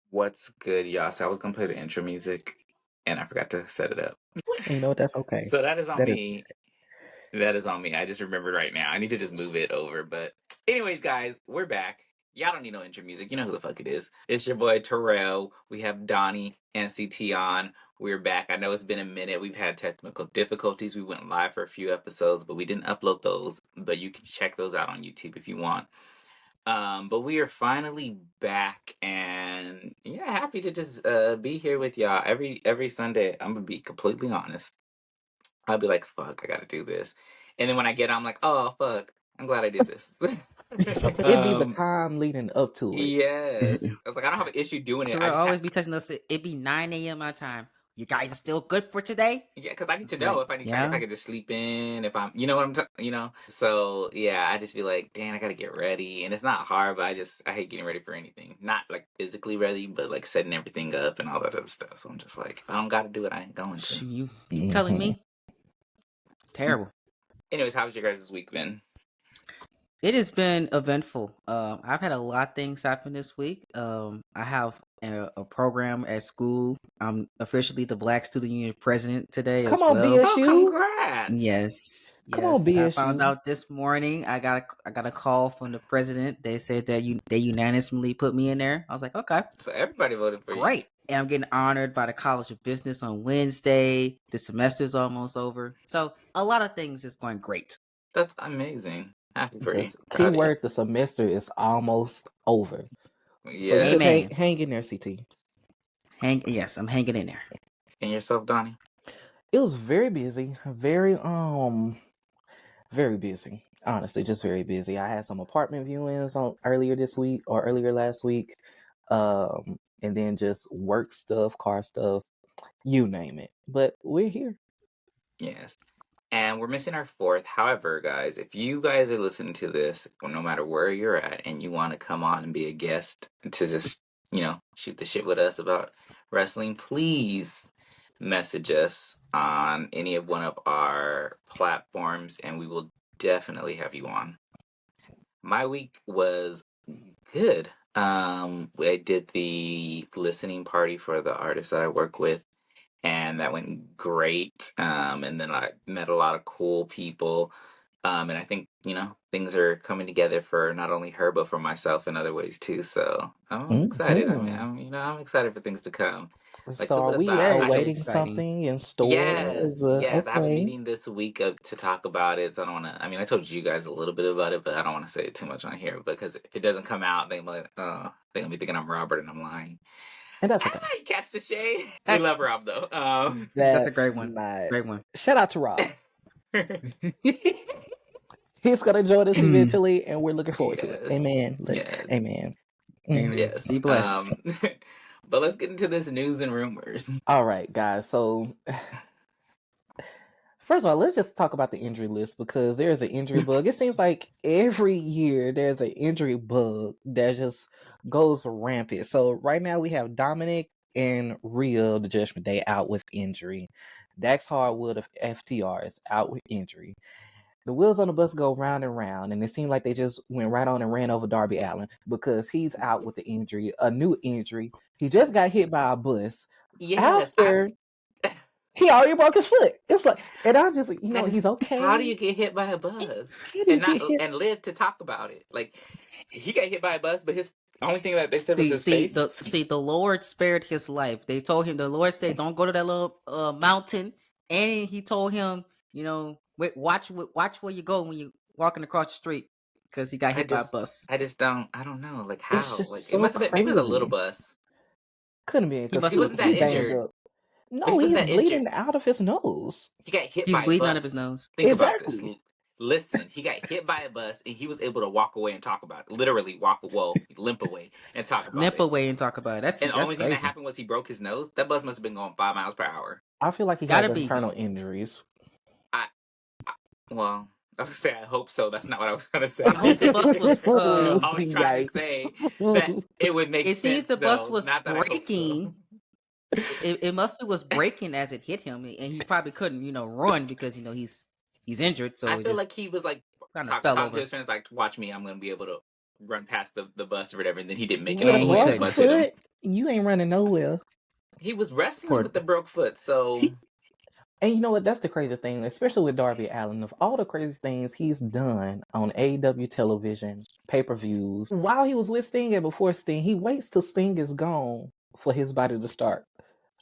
What's good, y'all? So I was gonna play the intro music and I forgot to set it up. You know what? That's okay. So that is on That is me. That is on me. I just remembered right now. I need to just move it over. But anyways, guys, we're back. Y'all don't need no intro music. You know who the fuck it is. It's your boy Terrell. We have Donnie and CT on. We're back. I know it's been a minute. We've had technical difficulties. We went live for a few episodes, but we didn't upload those. But you can check those out on YouTube if you want. But we are finally back, and yeah, happy to just be here with y'all every Sunday. I'm gonna be completely honest. I'll be like, "Fuck, I gotta do this," and then when I get, I'm like, "Oh fuck, I'm glad I did this." It'd be the time leading up to it. Yes, I was like, I don't have an issue doing it. I Terrell just have, always be touching us. It be 9 a.m. my time. You guys are still good for today? yeah, because I need to I'm like, know if I yeah. could just sleep in, if I'm, you know what So yeah, I just be like, damn, I gotta get ready, and it's not hard, but I hate getting ready for anything. Not like physically ready, but like setting everything up and all that other stuff. So I'm just like, if I don't gotta do it, I ain't going to. You telling me? It's terrible. Anyways, how's your guys' week been? It has been eventful. I've had a lot of things happen this week. I have a program at school. I'm officially the Black Student Union president today as Come on, well. Oh, BSU. congrats! Yes. Come on, I found BSU. out this morning. I got a call from the president. They said that they unanimously put me in there. I was like, okay, So everybody voted for you. great. And I'm getting honored by the College of Business on Wednesday. The semester's almost over. So a lot of things is going great. That's amazing. Happy for you. The key Proud of you. word: the semester is almost over. So Yeah. you just Amen. hang in there, CT. Yes, I'm hanging in there. And yourself, Donnie? It was very busy. Very busy. Honestly, just very busy. I had some apartment viewings earlier last week. And then just work stuff, car stuff, you name it. But we're here. Yes. And we're missing our fourth. However, guys, if you guys are listening to this, no matter where you're at, and you want to come on and be a guest to just, shoot the shit with us about wrestling, please message us on any of one of our platforms, and we will definitely have you on. My week was good. I did the listening party for the artists that I work with, and that went great. And then I met a lot of cool people. And I think, things are coming together for not only her, but for myself in other ways too. So I'm excited. I mean, I'm excited for things to come. Like, So are we awaiting something in store? Yes. Okay. I have a meeting this week to talk about it. So I don't want to, I told you guys a little bit about it, but I don't want to say too much on here because if it doesn't come out, they're going to be thinking I'm Robert and I'm lying. And that's okay. Catch the shade. We love Rob though. That's a great one. Nice. Great one. Shout out to Rob. He's gonna join us eventually, and we're looking forward to it. Amen. Yes. Amen. Yes. Be blessed. But let's get into this news and rumors. All right, guys. So first of all, let's just talk about the injury list because there's an injury bug. It seems like every year there's an injury bug that just goes rampant. So right now we have Dominic and Rhea, the Judgment Day, out with injury. Dax Hardwood of FTR is out with injury. The wheels on the bus go round and round, and it seemed like they just went right on and ran over Darby Allin because he's out with the injury, a new injury. He just got hit by a bus. Yes, After he already broke his foot. It's like, and I'm just, he's okay. How do you get hit by a bus and live to talk about it? Like, he got hit by a bus, but his only thing that they said was his face. The Lord spared his life. They told him, the Lord said, don't go to that little mountain. And he told him, watch where you go when you're walking across the street because he got hit by a bus. I don't know, like how. It's just like so it must have been, maybe it was a little crazy. bus. Couldn't be because he wasn't that injured. No, he's bleeding out of his nose. He got hit He's by a bus. bleeding out of his nose. Think about this. Listen, he got hit by a bus and he was able to walk away and talk about it. Literally limp away and talk about it. That's and the only thing crazy. that happened was he broke his nose. That bus must have been going 5 miles per hour. I feel like he got internal injuries. Well, I was gonna say I hope so. That's not what I was gonna say. I hope the bus was. I was trying to say that it would make sense. It seems the bus was not breaking. It must have was breaking as it hit him, and he probably couldn't, run because he's injured. So I feel like he was like talking to his friends, like, "Watch me, I'm gonna be able to run past the bus or whatever." And then he didn't make it. He couldn't. You ain't running nowhere. He was wrestling with the broke foot, so And you know what? That's the crazy thing, especially with Darby Allin. Of all the crazy things he's done on AEW television, pay-per-views, while he was with Sting and before Sting, he waits till Sting is gone for his body to start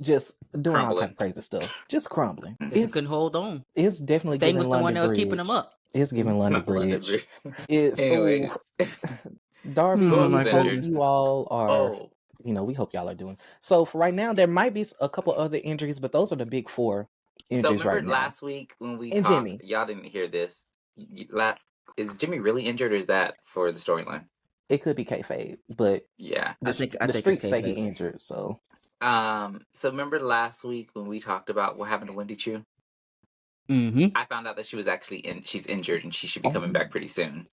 just doing all type crumbling. of crazy stuff. Just crumbling. Because he couldn't hold on. It's definitely Sting giving was the one London that was Bridge. keeping him up. It's giving London London Bridge. Bridge. It's Anyways, Darby, who else we is hope injured? you all are. Oh, You know, we hope y'all are doing. So for right now, there might be a couple other injuries, but those are the big four so injuries remember right now. last week when we And talked? Jimmy. Y'all didn't hear this. Is Jimmy really injured, or is that for the storyline? It could be kayfabe, but Yeah. I think the it's streets say he kayfabe. injured. So So remember last week when we talked about what happened to Wendy Chu? Mm-hmm. I found out that she was actually she's injured and she should be coming back pretty soon.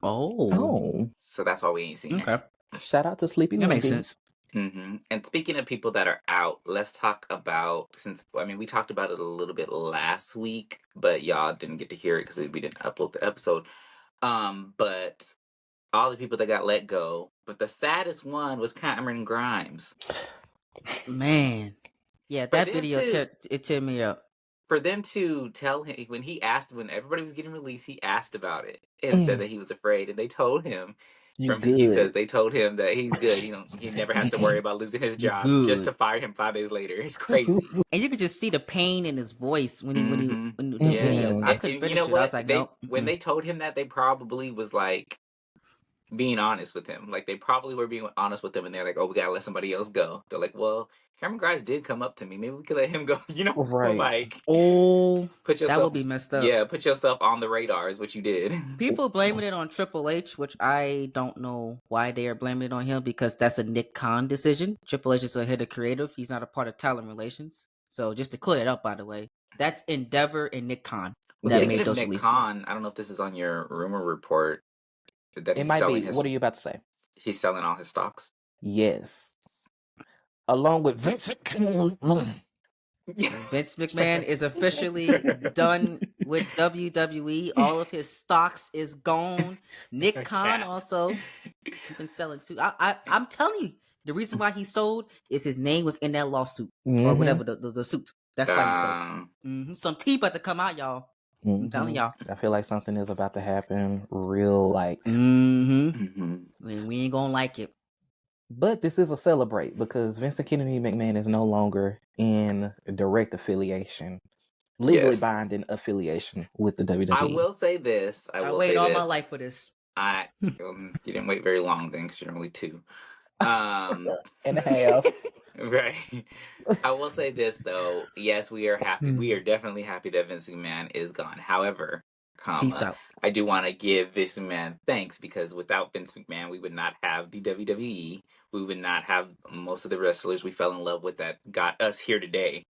Oh. So that's why we ain't seen her. Okay. Shout out to Sleepy That makes Wendy. sense. And speaking of people that are out, let's talk about, we talked about it a little bit last week, but y'all didn't get to hear it because we didn't upload the episode. But all the people that got let go, but the saddest one was Cameron Grimes. Man. Yeah, For that them video to- it teared me up. For them to tell him, when everybody was getting released, he asked about it and said that he was afraid, and they told him, he says they told him that he's good. He never has to worry about losing his job just to fire him 5 days later. It's crazy. And you could just see the pain in his voice when the Yes. video. I couldn't And finish you know it. what? I was like, no. When they told him that, they probably was like being honest with him. Like, they probably were being honest with him, and they're like, oh, we gotta let somebody else go. They're like, well, Cameron Grimes did come up to me. Maybe we could let him go. Right. Like, that would be messed up. Yeah, put yourself on the radar is what you did. People blaming it on Triple H, which I don't know why they are blaming it on him, because that's a Nick Khan decision. Triple H is a head of creative. He's not a part of talent relations. So just to clear it up, by the way, that's Endeavor and Nick Khan that made those Nick releases. Khan, I don't know if this is on your rumor report that it might be. What are you about to say? He's selling all his stocks. Yes, along with Vince McMahon. Vince McMahon is officially done with WWE. All of his stocks is gone. Nick Khan also, he's been selling too. I'm telling you, the reason why he sold is his name was in that lawsuit or whatever the suit. That's why he sold. Some tea about to come out, y'all. I'm telling y'all. I feel like something is about to happen real like. We ain't gonna like it. But this is a celebrate because Vincent Kennedy McMahon is no longer in direct affiliation, legally binding affiliation with the WWE. I will say this. I waited all my life for this. You didn't wait very long then, because you're only 2 and a half. Right. I will say this though. Yes, we are happy. We are definitely happy that Vince McMahon is gone. However, Peace out. I do want to give Vince McMahon thanks, because without Vince McMahon, we would not have the WWE. We would not have most of the wrestlers we fell in love with that got us here today.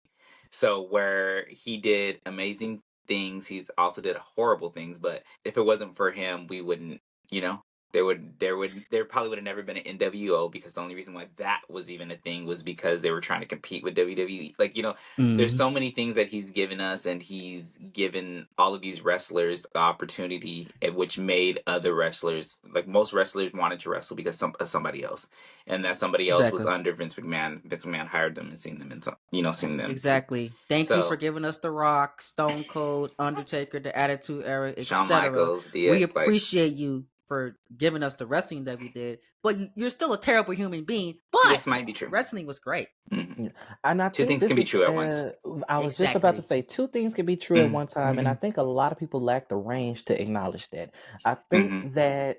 So where he did amazing things, he also did horrible things. But if it wasn't for him, we wouldn't. There probably would have never been an NWO, because the only reason why that was even a thing was because they were trying to compete with WWE. Like, there's so many things that he's given us, and he's given all of these wrestlers the opportunity, which made other wrestlers, like most wrestlers, wanted to wrestle because somebody else, and that somebody else was under Vince McMahon. Vince McMahon hired them and seen them, and seen them. Exactly. Thank you for giving us The Rock, Stone Cold, Undertaker, the Attitude Era, Shawn etc. Michaels. We appreciate you for giving us the wrestling that we did, but you're still a terrible human being. But this might be true. Wrestling was great. And I two think things can be true at once. I was just about to say 2 things can be true at one time, and I think a lot of people lack the range to acknowledge that. I think that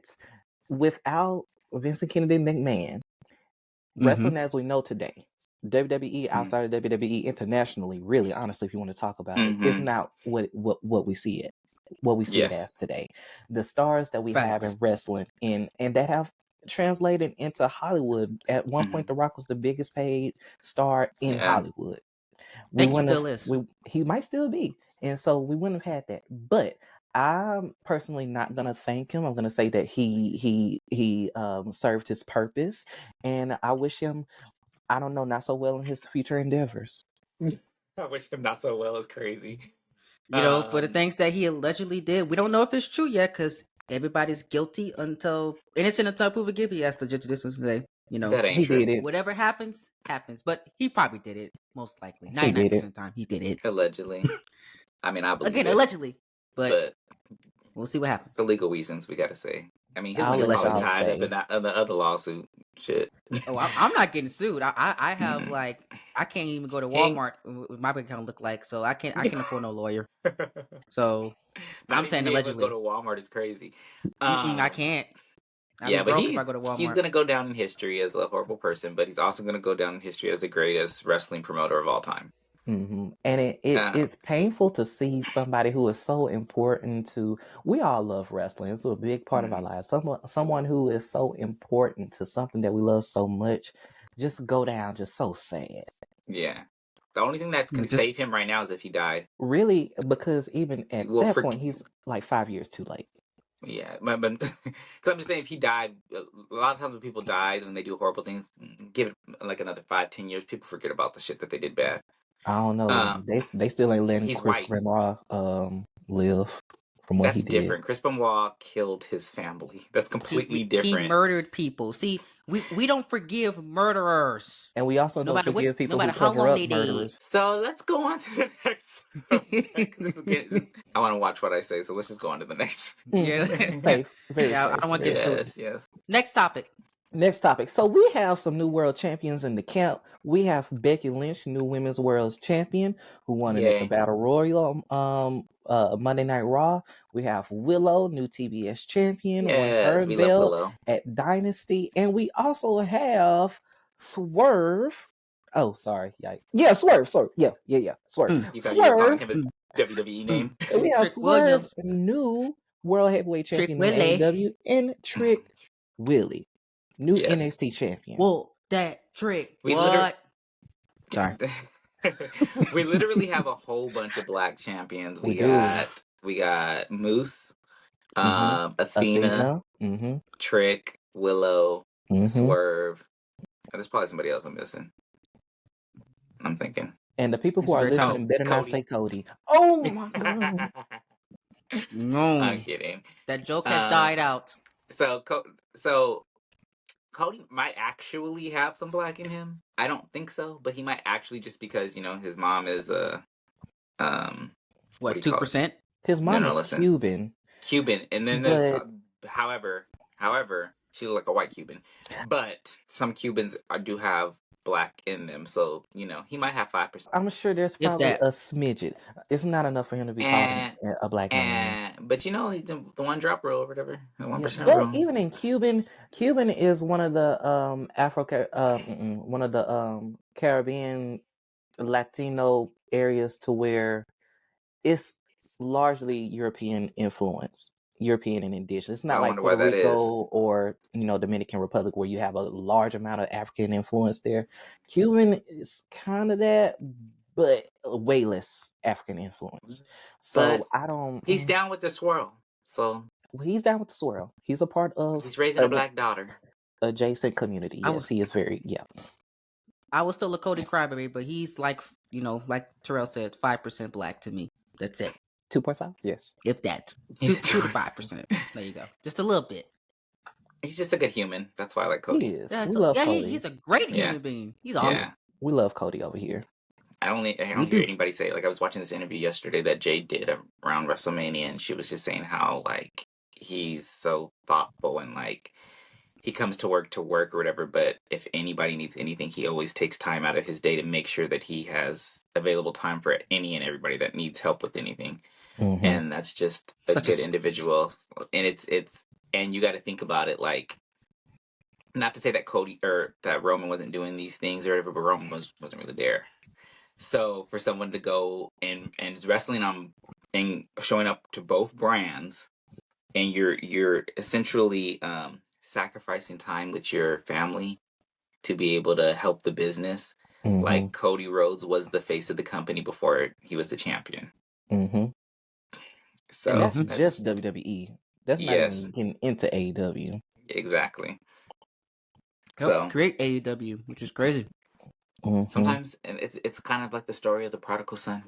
without Vincent Kennedy McMahon, wrestling as we know today, WWE outside of WWE internationally, really honestly, if you want to talk about it, is not what we see it, it as today. The stars that we have in wrestling and that have translated into Hollywood. At one point, The Rock was the biggest paid star in Hollywood. He still is. He might still be, and so we wouldn't have had that. But I'm personally not gonna thank him. I'm gonna say that he served his purpose, and I wish him, I don't know, not so well in his future endeavors. I wish him not so well is crazy. For the things that he allegedly did, we don't know if it's true yet, because everybody's innocent until proven guilty, as the judge this was today. You know, That ain't He true. did it. whatever happens, happens. But he probably did it, most likely. He 99% did of it. the time, he did it. Allegedly. I mean, I believe Again, it. allegedly. But But we'll see what happens. for legal reasons, we gotta say. I mean, his I'll money let probably y'all tied up say. in the other lawsuit. Shit. Oh, I'm not getting sued. I have Mm. like I can't even go to He ain't- Walmart with my bank account look like, so I can afford no lawyer. So Not I'm even saying being able to go allegedly. to Walmart is crazy. I can't. I'd be Yeah, but broke if I go to he's Walmart. gonna go down in history as a horrible person, but he's also gonna go down in history as the greatest wrestling promoter of all time. And Uh, it's painful to see somebody who is so important to. We all love wrestling; it's a big part of our lives. Someone who is so important to something that we love so much, just go down, just so sad. Yeah. The only thing that can Just save him right now is if he died. Really, because even at Well, that for point, he's like 5 years too late. yeah, but because I'm just saying, if he died, a lot of times when people die and they do horrible things, give it like another 5-10 years, people forget about the shit that they did bad. I don't know. They still ain't letting He's Chris white. Benoit live from what he That's did. different. Chris Benoit killed his family. That's completely he different. murdered people. See, we don't forgive murderers. And we also No don't matter forgive what, no people who matter how cover long up they did. murderers. So let's go on to the next subject. I want to watch what I say, so let's just go on to the next. Yeah. Safe, very Yeah, safe. I don't want to get sued. Yes. Next topic. Next topic. So we have some new world champions in the camp. We have Becky Lynch, new women's world champion, who won it at the Yay. Battle Royal Monday Night Raw. We have Willow, new TBS champion, won her Yes, we love belt Willow. at Dynasty. And we also have Swerve. Oh, sorry. Yeah, Swerve. Yeah. Swerve. You thought you were calling Swerve. him his WWE name? And we have Trick Swerve, Williams. new world heavyweight Trick champion in Willie. AEW, and Trick Willie, new Yes. NXT champion. Whoa, that trick. We What? Sorry. We literally have a whole bunch of black champions. We do. We got Moose, Mhm. Athena, Trick, Willow, Swerve. There's probably somebody else I'm missing. I'm thinking. And the people who It's are very listening better not Cody. say Cody. Oh my god. No. I'm kidding. That joke has died out. So Cody might actually have some black in him. I don't think so, but he might actually, just because, you know, his mom is What, what do you call it? 2%? His mom is listen. Cuban. And then there's But however, she looked like a white Cuban. But some Cubans do have black in them, so, you know, he might have 5%. I'm sure there's If probably that. a smidget. It's not enough for him to be called a black man. But you know, the one drop rule or whatever, the 1% But rule. even in Cuban is one of the one of the Caribbean Latino areas to where it's largely European influence, European and indigenous. It's not I like wonder why Puerto that is. Rico or Dominican Republic where you have a large amount of African influence there. Cuban is kind of that, but way less African influence. So But I don't. he's down with the swirl, so He's down with the swirl. He's a part of he's raising a black daughter. Adjacent community. Yes, he is very I was still a Cody Crybaby, but he's like, like Terrell said, 5% black to me. That's it. 2.5. Yes, If that. 2 to 5%. There you go. Just a little bit. He's just a good human. That's why I like Cody. he is. Yeah, We love Cody. he's a great human being. He's awesome. Yeah. We love Cody over here. I don't hear anybody say, like, I was watching this interview yesterday that Jade did around WrestleMania, and she was just saying how, like, he's so thoughtful and, like, he comes to work or whatever, but if anybody needs anything, he always takes time out of his day to make sure that he has available time for any and everybody that needs help with anything. Mm-hmm. And that's just a good individual. And it's and you got to think about it, like, not to say that Cody or that Roman wasn't doing these things or whatever, but Roman wasn't really there. So for someone to go and is wrestling on and showing up to both brands, and you're essentially sacrificing time with your family to be able to help the business. Mm-hmm. Like Cody Rhodes was the face of the company before he was the champion. Mm-hmm. So and that's just WWE. That's not yes, even getting into AEW. Exactly. So create AEW, which is crazy. Mm-hmm. Sometimes, and it's kind of like the story of the prodigal son.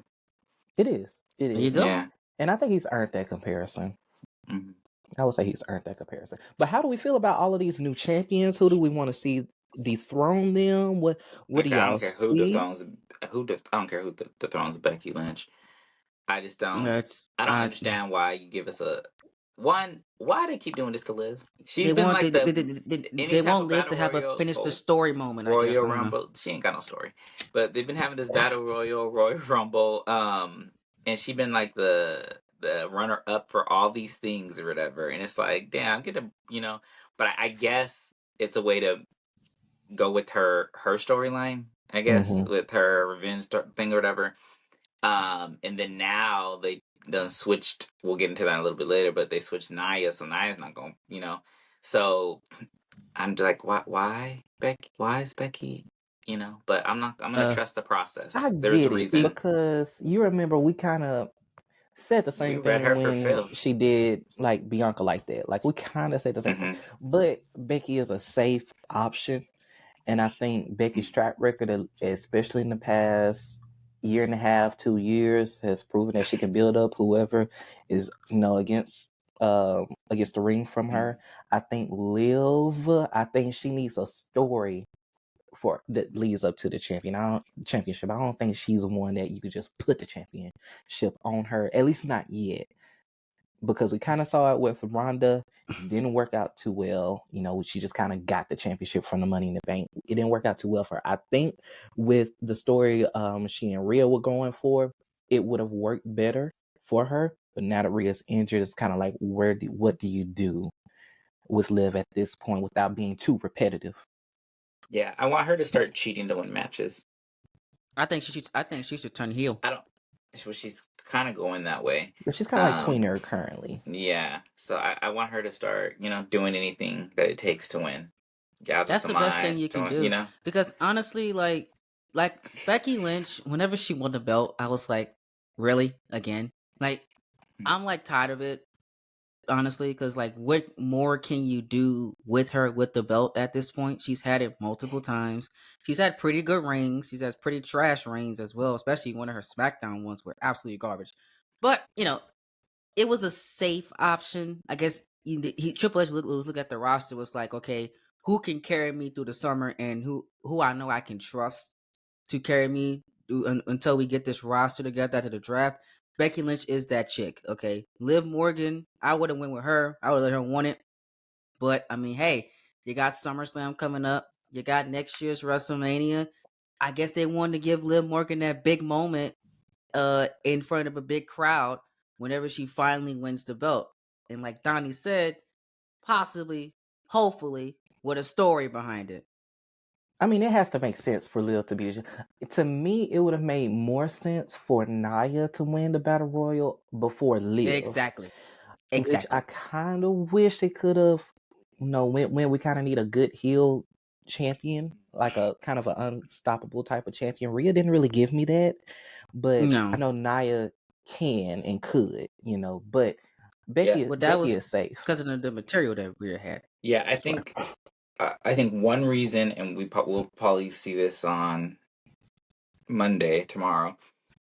It is. It is. Yeah. And I think he's earned that comparison. Mm-hmm. I would say he's earned that comparison. But how do we feel about all of these new champions? Who do we want to see dethrone them? What do Okay, I y'all don't care who see? dethrones I don't care who dethrones Becky Lynch. I just don't. That's I don't understand why you give us a one. Why they keep doing this to Liv? She's they been want like the any they type won't of live battle to have a royal, finish the story moment. I guess Royal I don't know. Rumble. She ain't got no story, but they've been having this battle Royal Rumble. And she been like the runner up for all these things or whatever. And it's like, damn, get a But I guess it's a way to go with her storyline. I guess Mm-hmm. with her revenge thing or whatever. And then now they done switched. We'll get into that a little bit later, but they switched Naya, so Naya's not going. So I'm just like, why Becky? Why is Becky? But I'm not. I'm gonna trust the I process. There's a get it reason. because you remember we kind of said the We same read thing her for when Phil. she did like Bianca like that. Like we kind of said the same thing, Mm-hmm. but Becky is a safe option. And I think Becky's track record, especially in the past year and a half, 2 years, has proven that she can build up whoever is, against the ring from her. I think Liv, I think she needs a story for that leads up to the championship. I don't think she's one that you could just put the championship on her, at least not yet, because we kind of saw it with Ronda. Didn't work out too well. She just kind of got the championship from the Money in the Bank. It didn't work out too well for her. I think with the story she and Rhea were going for, it would have worked better for her. But now that Rhea's injured, it's kind of like, what do you do with Liv at this point without being too repetitive? Yeah, I want her to start cheating to win matches. I think she should turn heel. I don't. So she's kind of going that way. But she's kind of like tweener currently. Yeah. So I want her to start, doing anything that it takes to win. Gouge That's some the best thing eyes, you can do. Because honestly, like Becky Lynch, whenever she won the belt, I was like, really again? Like I'm like tired of it. Honestly, because like what more can you do with her with the belt at this point? She's had it multiple times. She's had pretty good reigns. She's had pretty trash reigns as well, especially one of her SmackDown ones were absolutely garbage. But it was a safe option. I guess Triple H was looking at the roster, was like, okay, who can carry me through the summer and who I know I can trust to carry me until we get this roster together to the draft. Becky Lynch is that chick, okay? Liv Morgan, I would have went with her. I would have let her won it. But I mean, hey, you got SummerSlam coming up. You got next year's WrestleMania. I guess they wanted to give Liv Morgan that big moment in front of a big crowd whenever she finally wins the belt. And like Donnie said, possibly, hopefully, with a story behind it. I mean, it has to make sense for Liv to be. To me, it would have made more sense for Nia to win the Battle Royal before Liv. Exactly. Which I kind of wish they could have, when we kind of need a good heel champion, like a kind of an unstoppable type of champion. Rhea didn't really give me that, but No. I know Nia can and could, but Yeah. But that Becky was is safe. because of the material that Rhea had. Yeah, I That's why. think one reason, and we'll probably see this on Monday tomorrow,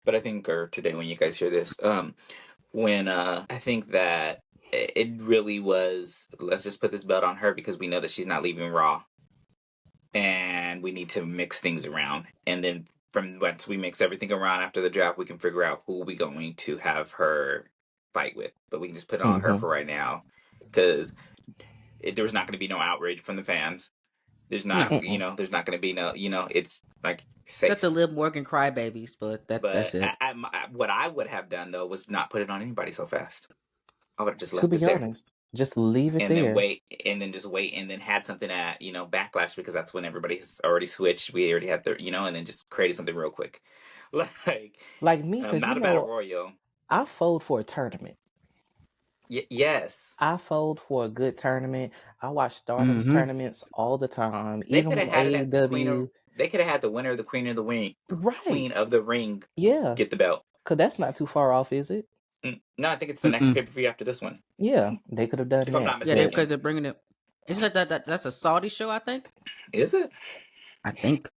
but I think or today when you guys hear this, when I think that it really was, let's just put this belt on her because we know that she's not leaving Raw, and we need to mix things around, and then from once we mix everything around after the draft, we can figure out who we going to have her fight with, but we can just put it on her for right now because there's not going to be no outrage from the fans. There's No. not, there's not going to be no, it's like Except the safe. Liv Morgan crybabies, but that's But it. what I would have done though was not put it on anybody so fast. I would have just To left it be there honest, just leave it and then there. wait, and then just wait, and then had something at Backlash because that's when everybody's already switched. We already had and then just created something real quick, like Like me, because not a battle royal. I fold for a tournament. Yes, I fold for a good tournament. I watch Stardom's Mm-hmm. tournaments all the time, they even could have when had it at the AEW. They could have had the winner of the Queen of the Ring, Right. Queen of the Ring, Yeah. get the belt. Because that's not too far off, is it? No, I think it's the next Mm-mm. pay per view after this one. Yeah, they could have done If I'm that. not Yeah, mistaken. because they're bringing it. Isn't that's a Saudi show? I think. Is it? I think.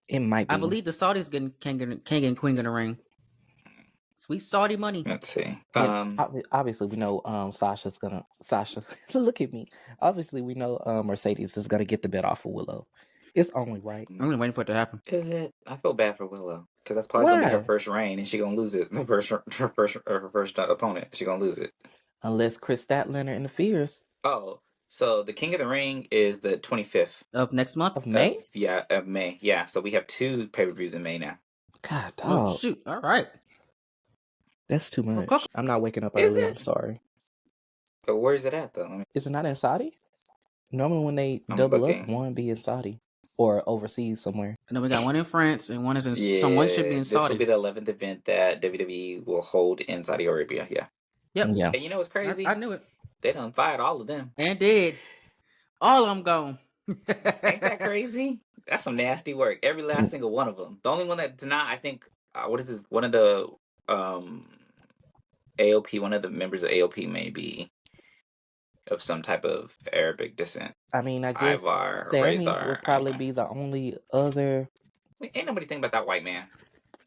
It might I be. believe the Saudis getting king and queen in the ring. Sweet Saudi money. Let's see. Obviously, we know Sasha's gonna. Sasha, look at me. Obviously, we know Mercedes is gonna get the bet off of Willow. It's only right. I'm only waiting for it to happen. Is it? I feel bad for Willow because that's probably gonna be her Why? first reign, and she gonna lose it. Her first opponent. She gonna lose it. Unless Chris Statlander interferes. Oh, so the King of the Ring is the 25th Of next month? Of May? of May. Yeah, so we have 2 pay-per-views in May now. God, Oh, dog. shoot. All right. That's too much. Okay. I'm not waking up Is early. it? I'm sorry. But where's it at though? Is it not in Saudi? Normally when they I'm double looking. up, one be in Saudi or overseas somewhere. And then we got one in France and one is in. Someone should be in This will Saudi. be the 11th event that WWE will hold in Saudi Arabia. Yeah. Yep. Yeah. And you know what's crazy? I knew it. They done fired all of them. And did. All of them gone. Ain't that crazy? That's some nasty work. Every last single one of them. The only one that's not, I think, what is this? One of the AOP, one of the members of AOP may be of some type of Arabic descent. I mean, I guess Ivar, Sammy Razor, would probably Ivar. be the only other. Ain't nobody think about that white man.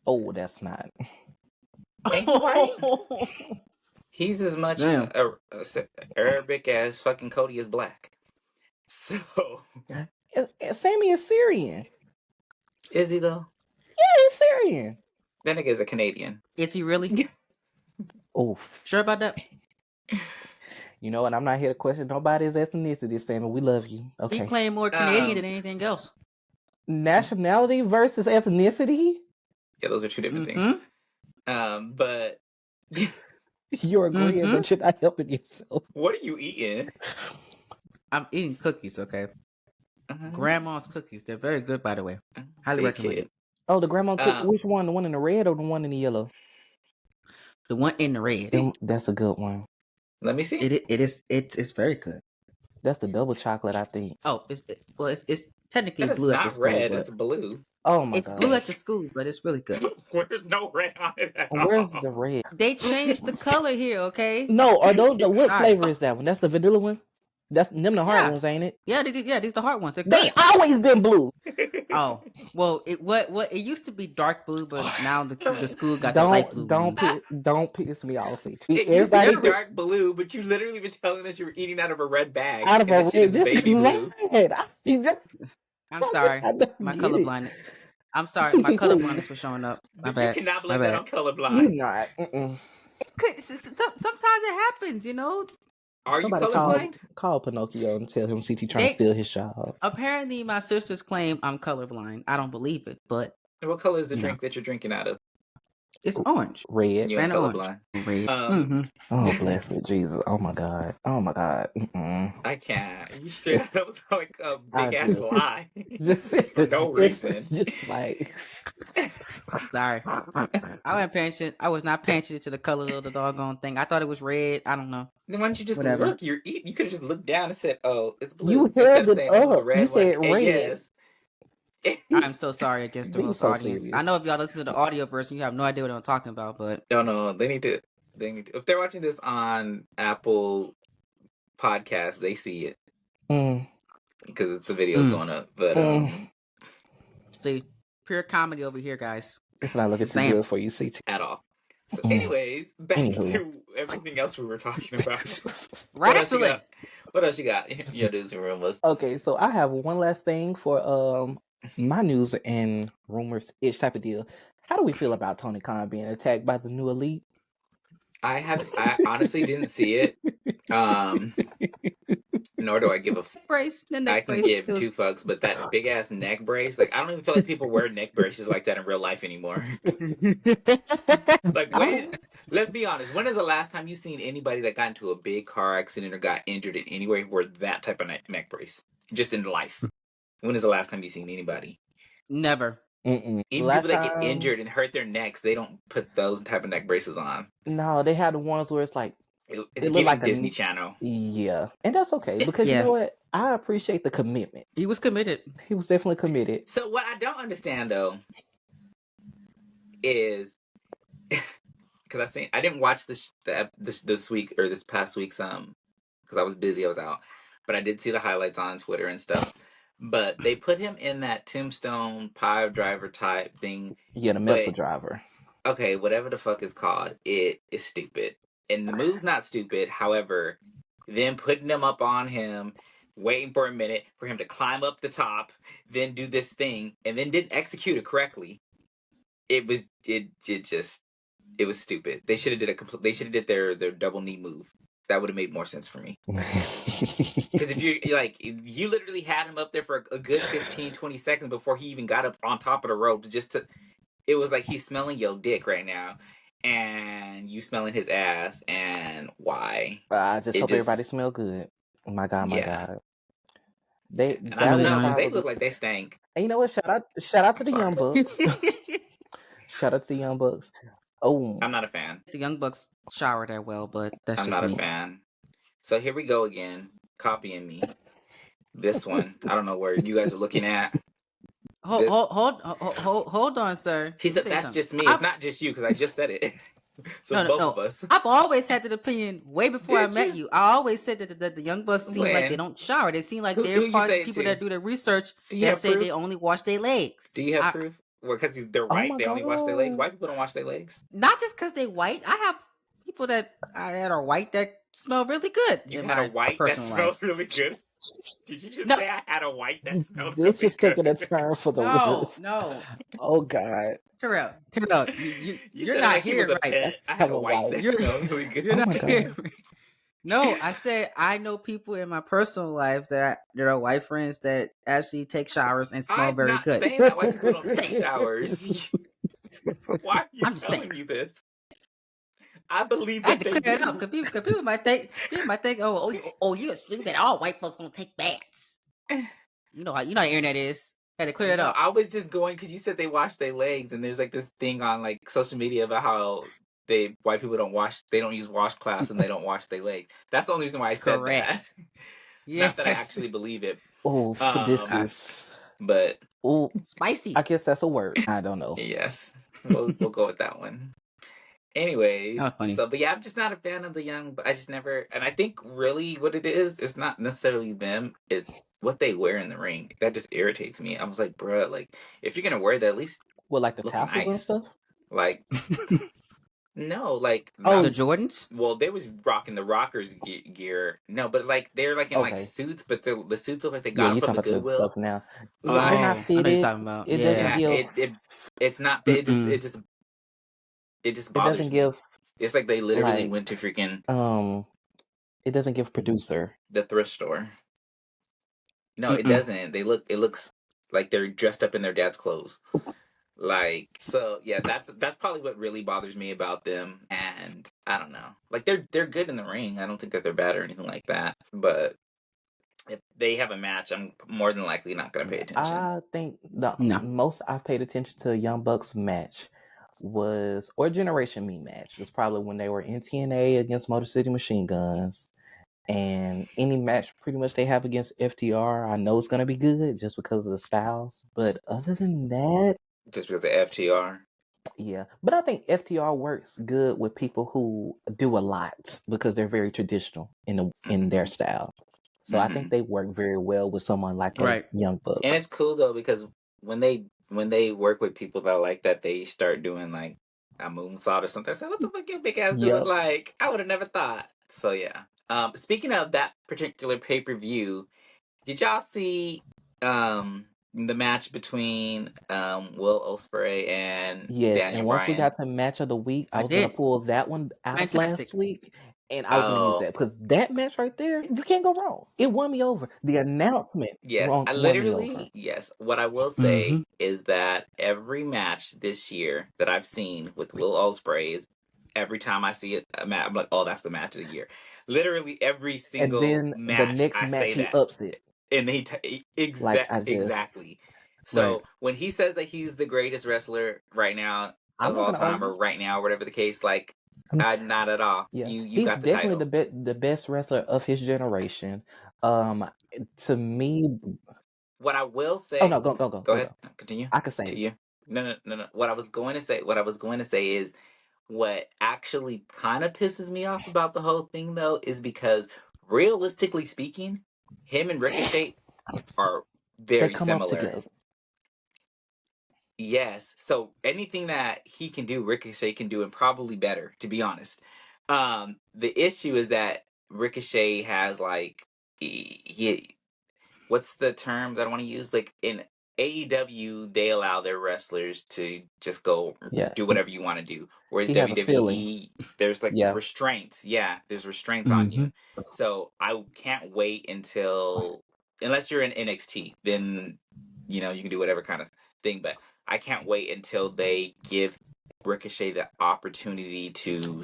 Oh, that's not. Ain't he white? He's as much Arabic as fucking Cody is black. So Sammy is Syrian. is he though? Yeah, he's Syrian. That nigga is a Canadian. Is he really? Oh, Sure about that? you know, and I'm not here to question nobody's ethnicity, Sammy. We love you. He Okay. claimed more Canadian than anything else. Nationality versus ethnicity? Yeah, those are two different things. But You're agreeing, but you're not helping yourself. what are you eating? I'm eating cookies, okay? Grandma's cookies. They're very good, by the way. Highly recommend it. Oh, the grandma cook. Which one? The one in the red or the one in the yellow? The one in the red. That's a good one. Let me see. It's very good. That's the double chocolate, I think. Oh, it's technically That is blue at the not school. red. but It's blue. Oh my it's god. blue at the school, but it's really good. Where's no red on it at Where's all? the red? They changed the color here, okay? No, are those what All right. flavor is that one? That's the vanilla one? That's them the hard Yeah. ones, ain't it? Yeah, these are the hard ones. They're They good. always been blue. Oh, well, it used to be dark blue, but now the school got the light blue. Don't piss me off, CT. It used to be dark blue, but you literally been telling us you were eating out of a red bag. Out of a and that shit red. is baby blue. I'm sorry. My colorblind. I'm sorry. My colorblindness was showing up. My bad. You cannot blame that on colorblind. You're not. Sometimes it happens, you know. Are you colorblind? Call Pinocchio and tell him CT trying to steal his job. Apparently, my sisters claim I'm colorblind. I don't believe it, but what color is the drink that you're drinking out of? It's orange. Red. You ain't colorblind. Red. Oh, bless it, Jesus. Oh my God. I can't. You sure that was like a big ass lie? For no reason. Just like. Sorry. I was not paying attention to the color of the doggone thing. I thought it was red. I don't know. Then why don't you just look? You could have just looked down and said, "Oh, it's blue." You held it up. Red, you said like, red. Yes. I'm so sorry against the so audience. serious. I know if y'all listen to the audio version, you have no idea what I'm talking about, but No, they need to. If they're watching this on Apple Podcast, they see it because it's the video's going up. But see, pure comedy over here, guys. It's not looking too good for you, CT. At all. So, anyways, back to everything else we were talking about. Wrestling. What else you got? Your news and rumors. Okay, so I have one last thing for my news and rumors ish type of deal. How do we feel about Tony Khan being attacked by the new elite? I honestly didn't see it. Nor do I give a brace. The neck I can brace give two fucks, but that big ass neck brace, like I don't even feel like people wear neck braces like that in real life anymore. Like let's be honest, when is the last time you seen anybody that got into a big car accident or got injured in any way wore that type of neck brace? Just in life. When is the last time you seen anybody? Never. Mm-mm. Even people that get injured and hurt their necks, they don't put those type of neck braces on. No, they have the ones where it's like it's giving like Disney Channel. Yeah, and that's okay because you know what? I appreciate the commitment. He was committed. He was definitely committed. So what I don't understand though is because I didn't watch this week or this past week's because I was busy, I was out, but I did see the highlights on Twitter and stuff. But they put him in that tombstone pile driver type thing. Yeah, the missile driver. Okay, whatever the fuck it's called, it is stupid. And the move's not stupid. However, then putting them up on him waiting for a minute for him to climb up the top, then do this thing, and then didn't execute it correctly. It was stupid. They should have did their double knee move. That would have made more sense for me. Because if you literally had him up there for a good 15, 20 seconds before he even got up on top of the rope, it was like he's smelling your dick right now, and you smelling his ass, and why? I just hope everybody smell good. Oh my God, my Yeah. God. And I don't know, because they look like they stank. And you know what? Shout out to the Young Bucks. Shout out to the Young Bucks. Oh, I'm not a fan. The Young Bucks shower that well, but that's I'm just not me. a fan. So here we go again, copying me. This one, I don't know where you guys are looking at. Hold on, sir. He said that's just me. It's not just you, because I just said it. So it's both of us. I've always had that opinion way before I met you. I always said that the Young Bucks seem like they don't shower. They seem like they're part of the people that do the research that say they only wash their legs. Do you have proof? Well, because they're white, they only wash their legs. White people don't wash their legs. Not just because they white. I have people that are white that smell really good. You had a white that smells really good? Did you just say I had a white that smelled really good? This is taking a turn for the worst. No. Oh, God. Terrell, you're not here right. I have a white that smelled really good. You're not here. No, I said I know people in my personal life that there are white friends that actually take showers and smell very good. I'm not saying that white people don't take showers. Why are you telling me this? I believe that they do. Because people might think, oh, you assume that all white folks don't take baths. You know how internet is. Had to clear that up. I was just going because you said they wash their legs, and there's like this thing on like social media about how white people don't use washcloths and they don't wash their legs. That's the only reason why I said that. Yes. Not that I actually believe it. Oh, this is. But spicy. I guess that's a word. I don't know. Yes, we'll go with that one. Anyways, but yeah, I'm just not a fan of the Young. I just never, and I think really what it is, it's not necessarily them. It's what they wear in the ring. That just irritates me. I was like, bruh, like if you're gonna wear that, at least like the tassels and stuff. Like, no, like the Jordans. Well, they was rocking the Rockers gear. No, but like they're like in like suits, but the suits look like they got from the Goodwill stuff now. They're not fitted. What are you talking about? It doesn't give. It's not. It just bothers doesn't me. Give. It's like they literally went to freaking. It doesn't give producer. The thrift store. No, it doesn't. It looks like they're dressed up in their dad's clothes. Like, so yeah, that's probably what really bothers me about them. And I don't know. Like they're good in the ring. I don't think that they're bad or anything like that. But if they have a match, I'm more than likely not going to pay attention. I think the most I've paid attention to a Young Bucks match or Generation Me match was probably when they were in TNA against Motor City Machine Guns. And any match pretty much they have against FTR, I know it's going to be good just because of the styles. But other than that... Just because of FTR? Yeah. But I think FTR works good with people who do a lot because they're very traditional in their style. So I think they work very well with someone like Young Bucks. And it's cool though because when they work with people that like that, they start doing like a moonsault or something. I said, what the fuck your big ass doing? Like, I would have never thought. So yeah. Speaking of that particular pay-per-view, did y'all see the match between Will Ospreay and Daniel and once Bryan? We got to match of the week, I was going to pull that one out of last week. And I was going to use that because that match right there, you can't go wrong. It won me over. The announcement. I literally, What I will say is that every match this year that I've seen with Will Ospreay is every time I see it, I'm like, oh, that's the match of the year. Literally every single match, the next match say he that. ups it. And exactly. So when he says that he's the greatest wrestler right now of all time, or right now, whatever the case, like, not at all. Yeah. You got the title. He's definitely the best wrestler of his generation. To me, what I will say. Oh no, go ahead. Continue. I could say to you. No. What I was going to say is what actually kind of pisses me off about the whole thing though is because realistically speaking, him and Ricochet are very similar. Yes. So anything that he can do, Ricochet can do, and probably better, to be honest. The issue is that Ricochet has like what's the term that I want to use? Like in AEW, they allow their wrestlers to just go Yeah, do whatever you want to do. Whereas he has a ceiling. WWE, there's like Yeah. restraints. Yeah, there's restraints on you. Mhm. So I can't wait unless you're in NXT, then you can do whatever kind of thing. But I can't wait until they give Ricochet the opportunity to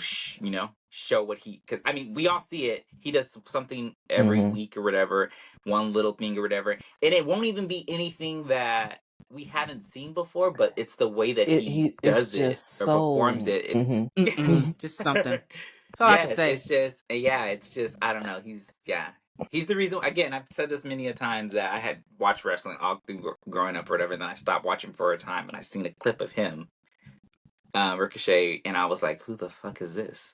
show what because I mean we all see it. He does something every Mhm. week or whatever, one little thing or whatever, and it won't even be anything that we haven't seen before, but it's the way that he It's does it just or so. performs it. Mhm. Mhm. Just something. That's all I can Yes, say. it's just I don't know. He's the reason. Again, I've said this many a times that I had watched wrestling all through growing up or whatever. Then I stopped watching for a time, and I seen a clip of him, Ricochet, and I was like, "Who the fuck is this?"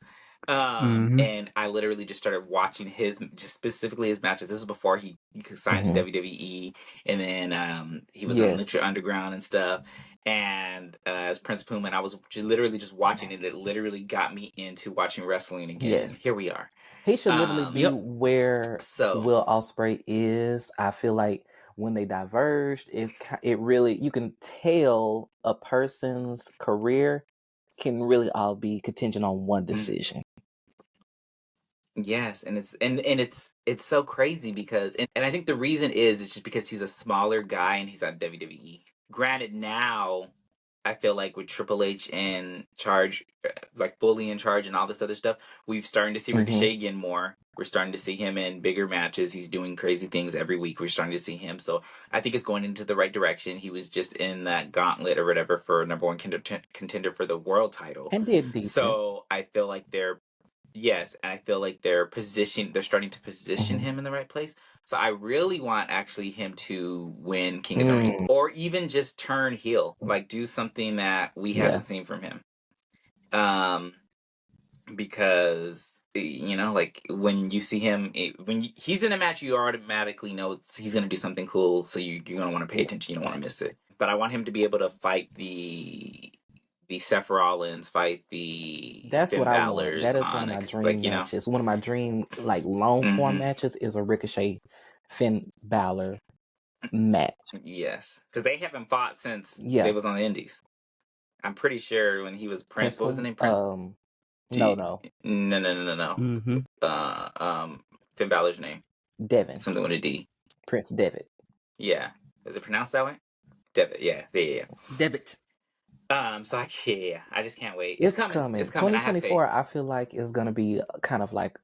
And I literally just started watching just specifically his matches. This is before he signed to Mhm. WWE, and then he was on Yes. Lucha Underground and stuff. And as Prince Puma, and I was literally just watching it. It literally got me into watching wrestling again, and Yes. here we are. He should literally be Yep. where So Will Ospreay is. I feel like when they diverged, it really, you can tell a person's career can really all be contingent on one decision. yes, and it's so crazy because and I think the reason is it's just because he's a smaller guy and he's on WWE. Granted, now I feel like with Triple H in charge, like fully in charge and all this other stuff, we've starting to see Mhm. Ricochet again more. We're starting to see him in bigger matches. He's doing crazy things every week. We're starting to see him. So I think it's going into the right direction. He was just in that gauntlet or whatever for number one contender for the world title. And did decent. So I feel like I feel like they're starting to position Mhm. him in the right place. So I really want actually him to win King of the Ring or even just turn heel, like do something that we Yeah. haven't seen from him. Because like when you see him, he's in a match, you automatically know he's gonna do something cool, so you're gonna want to pay Yeah. attention. You don't want to miss it. But I want him to be able to fight the Seth Rollins, fight the That's Finn what I want. Balor's, That is one of my Onyx, dream matches. One of my dream long form matches is a Ricochet Finn Balor match. Yes, because they haven't fought since Yeah. they was on the Indies. I'm pretty sure when he was Prince. What was his name? Prince? No. No. Mm-hmm. Finn Balor's name. Devin. Something with a D. Prince Devitt. Yeah. Is it pronounced that way? Devitt. Yeah. Debit. So I just can't wait. It's coming. It's coming. I have 2024, faith. I feel like is gonna be kind of like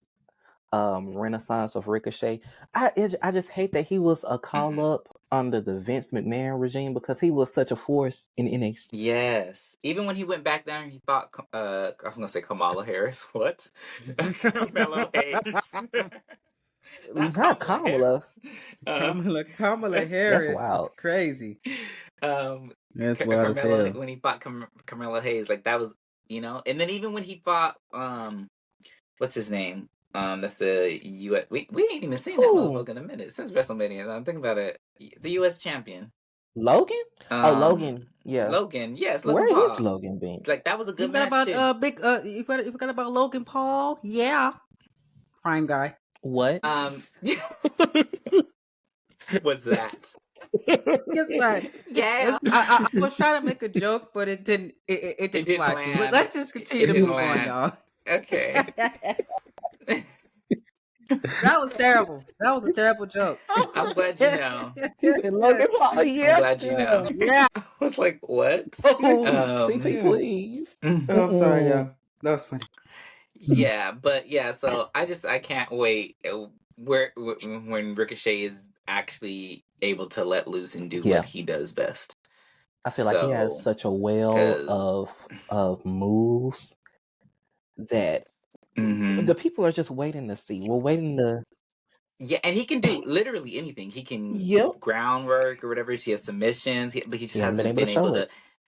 renaissance of Ricochet. I just hate that he was a call up under the Vince McMahon regime because he was such a force in NXT. Yes. Even when he went back there and he fought, I was gonna say Kamala Harris. What? Carmelo Hayes. Not Not Kamala Kamala. Harris. Kamala That's Harris is wild. crazy. Um, That's wild as Carmelo hell. when he fought Carmelo Hayes, like that was and then even when he fought what's his name? That's the U.S. We ain't even seen that Who? motherfucker in a minute since WrestleMania. I'm thinking about it. The U.S. champion. Logan? Logan. Yeah. Logan. Yes, Logan Where is Paul. Logan been? Like that was a You good forgot match too. about you forgot about Logan Paul? Yeah. Prime guy. What? Was that? It's like, Yeah. I was trying to make a joke, but it didn't. It didn't didn't fly through. land. Let's just continue It to didn't move on, land. y'all. Okay. That was terrible. That was a terrible joke. I'm glad you know. He said Logan Paul. Yeah. I'm glad you know. Yeah. I was like, what? CT, please. I'm sorry, y'all. That was funny. Yeah, but yeah, so I can't wait when Ricochet is actually able to let loose and do Yeah. what he does best. I feel like he has such a well of moves that the people are just waiting to see. We're waiting to. Yeah, and he can do literally anything. He can Yep. groundwork or whatever. He has submissions, but he just hasn't been able to.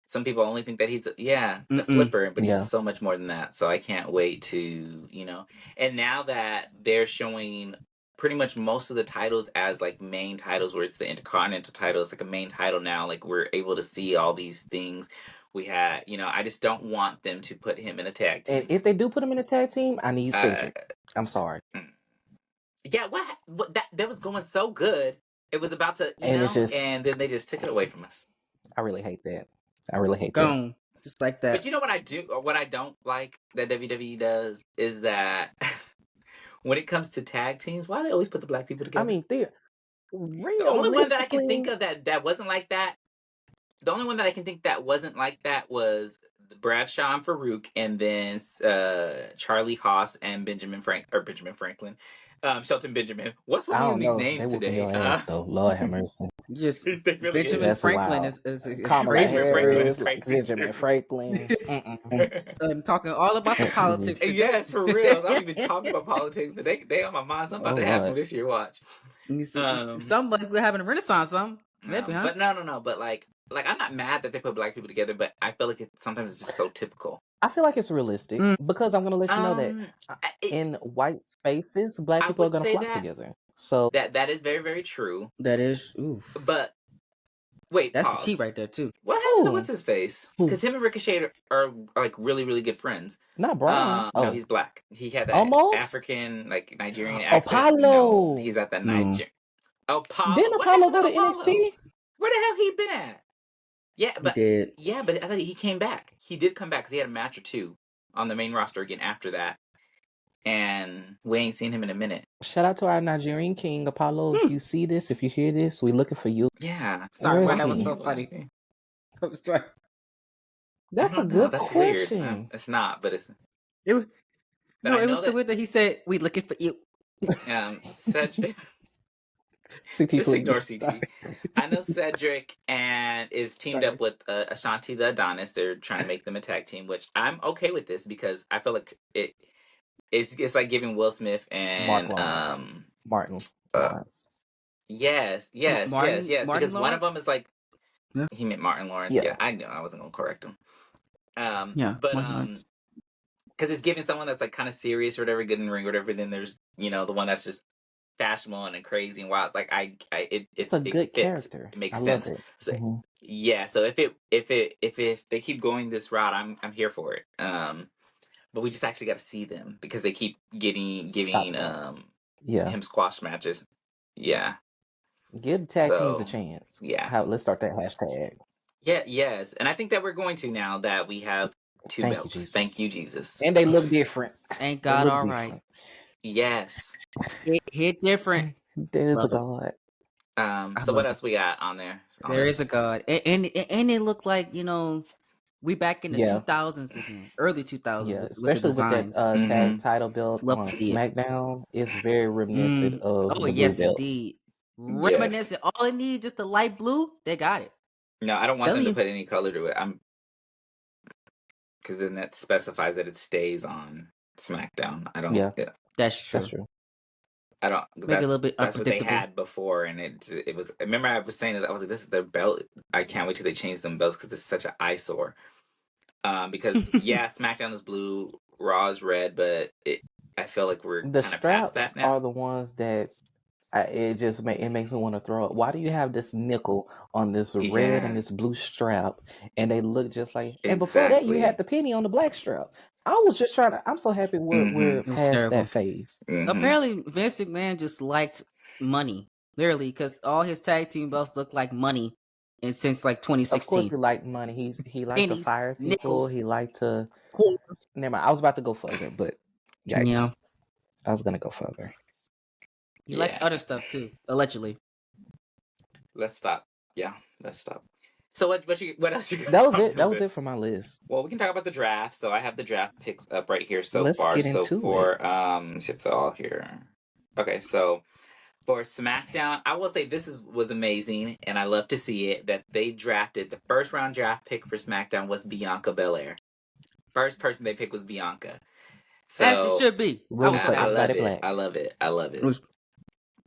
Some people only think that he's a flipper, but he's so much more than that. So I can't wait to And now that they're showing pretty much most of the titles as like main titles, where it's the Intercontinental title, it's like a main title now. Like we're able to see all these things. We had, I just don't want them to put him in a tag team. And if they do put him in a tag team, I need Cedric. I'm sorry. Yeah, what that was going so good. It was about to, And it's just, and then they just took it away from us. I really hate that. I really hate that. Gone. Just like that. But you know what I do, or what I don't like that WWE does is that when it comes to tag teams, why do they always put the black people together? I mean, the only one that I can think realistically, of that wasn't like that. The only one that I can think that wasn't like that was Bradshaw and Farouk, and then Charlie Haas and Benjamin Franklin, Shelton Benjamin. What's with I me in don't these know. They names whooping today? your ass though. Lord have mercy. Just They really Benjamin is. That's Franklin wild. is Kamala crazy. Benjamin Franklin Harris, is crazy Benjamin too. Franklin. Talking all about the politics today. Yes, for real. I don't even talk about politics, but they on my mind. Something about Oh to happen Lord. this year. Watch. Something like we're having a renaissance, something. Maybe, huh? But no. But like I'm not mad that they put black people together, but I feel like sometimes it's just so typical. I feel like it's realistic because I'm gonna let you know that in white spaces, black I people are would gonna say flock that together. So that is very, very true. That is, oof. But wait, That's pause. the T right there too. What happened to Who? what's his face? Who? Because him and Ricochet are like really, really good friends. Not Braun. No, he's black. He had that Almost? African, like Nigerian accent. Apollo. No, he's at that No. Niger. Apollo. Didn't What Apollo happened go to Apollo? NXT? Where the hell he been at? Yeah, He but did. I thought he came back. He did come back because he had a match or two on the main roster again after that, and we ain't seen him in a minute. Shout out to our Nigerian king, Apollo. If you see this, if you hear this, we looking for you. Yeah. Sorry, Where man, is that was he? so funny. I'm sorry. That's I a don't know. good That's question. weird. It's not, but it's. It was, But no, I it know was the that way that he said, "We looking for you." Cedric. CT, Just ignore please. CT. I know Cedric and is teamed Sorry. up with Ashanti the Adonis. They're trying to make them a tag team, which I'm okay with this because I feel like it's like giving Will Smith and Martin Lawrence. Yes. Martin Because one of them Lawrence? is like Yeah. he meant Martin Lawrence. Yeah. Yeah, I know. I wasn't gonna correct him. Yeah, But Martin Lawrence. because it's giving someone that's like kind of serious or whatever, good in the ring, or whatever. Then there's the one that's just fashionable and crazy and wild. Like It's a good fits. character. It makes I sense. love it. So yeah. So if they keep going this route, I'm here for it. But we just actually got to see them because they keep giving Yeah. him squash matches. Yeah. Give the tag teams a chance. Yeah. Let's start that hashtag. Yeah. Yes. And I think that we're going to now that we have two Thank belts. you, Jesus. Thank you, Jesus. And they look different. Ain't God all right? Different. Yes. Hit different. There's a God. So what else we got on there? There is a God, and it looked like we back in the 2000s again, early 2000s. Yeah, with especially the with that designs. tag title belt Love on to see it. SmackDown. It's very reminiscent of Oh the yes, blue belts. indeed. Reminiscent. All it needs just the light blue. They got it. No, I don't want Tell them to you. put any color to it. Because then that specifies that it stays on SmackDown. I don't. Yeah. That's true. That's true. I don't. Make it a little bit that's what they unpredictable. had before, and it was. I remember I was saying that I was like, "This is their belt." I can't wait till they change them belts because it's such an eyesore. Because yeah, SmackDown is blue, Raw is red, but I feel like we're The kind of past that straps now. are the ones that it makes me want to throw up. Why do you have this nickel on this red and this blue strap, and they look just like? And before that, you had the penny on the black strap. I was just trying to. I'm so happy we're past that phase. Apparently, Vince McMahon just liked money, literally, because all his tag team belts look like money, and since like 2016. Of course, he liked money. He liked to fire people. Nickels. He liked to. Never mind. I was about to go further, but yikes. Yeah. I was gonna go further. He likes other stuff too, allegedly. Let's stop. Yeah, let's stop. So what else you got? That was it. That was it for my list. Well, we can talk about the draft. So I have the draft picks up right here so Let's far. get into it. Let's see if they're all here. Okay, so for SmackDown, I will say this was amazing, and I love to see it that they drafted the first round draft pick for SmackDown was Bianca Belair. First person they picked was Bianca. So as it should be. I love it. I love it. I love it.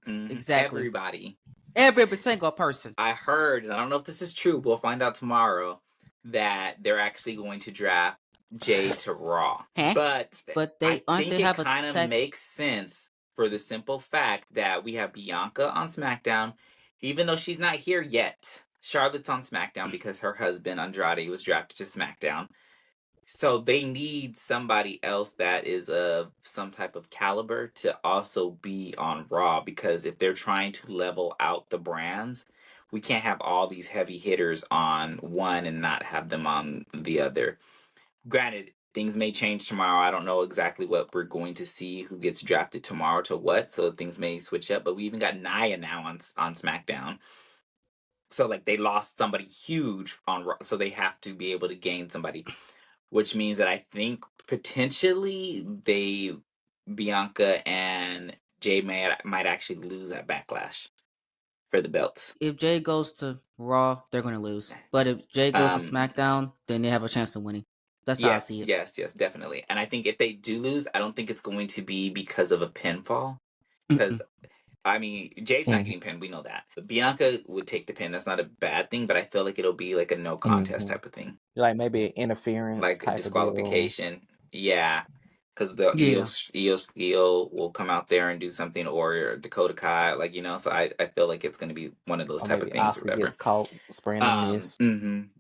Exactly. Everybody. Every single person. I heard, and I don't know if this is true, but we'll find out tomorrow, that they're actually going to draft Jade to Raw. But they I think it kind of makes sense for the simple fact that we have Bianca on SmackDown, even though she's not here yet. Charlotte's on SmackDown because her husband, Andrade, was drafted to SmackDown. So they need somebody else that is of some type of caliber to also be on Raw, because if they're trying to level out the brands, we can't have all these heavy hitters on one and not have them on the other. Granted, things may change tomorrow. I don't know exactly what we're going to see, who gets drafted tomorrow to what, so things may switch up. But we even got Nia now on SmackDown. So like they lost somebody huge on Raw, so they have to be able to gain somebody, which means that I think potentially Bianca and Jay might actually lose at Backlash for the belts. If Jay goes to Raw, they're gonna lose. But if Jay goes to Um, SmackDown, then they have a chance of winning. That's how I see it. yes, definitely. And I think if they do lose, I don't think it's going to be because of a pinfall. Because Mm-mm. I mean, Jay's not getting pinned. We know that. But Bianca would take the pin. That's not a bad thing. But I feel like it'll be like a no contest type of thing, Like maybe an interference like a type of deal. disqualification. Yeah, because the Yeah. EO will come out there and do something, or Dakota Kai, like So I feel like it's going to be one of those Or type of maybe things or Oscar whatever. gets caught spraying a mist.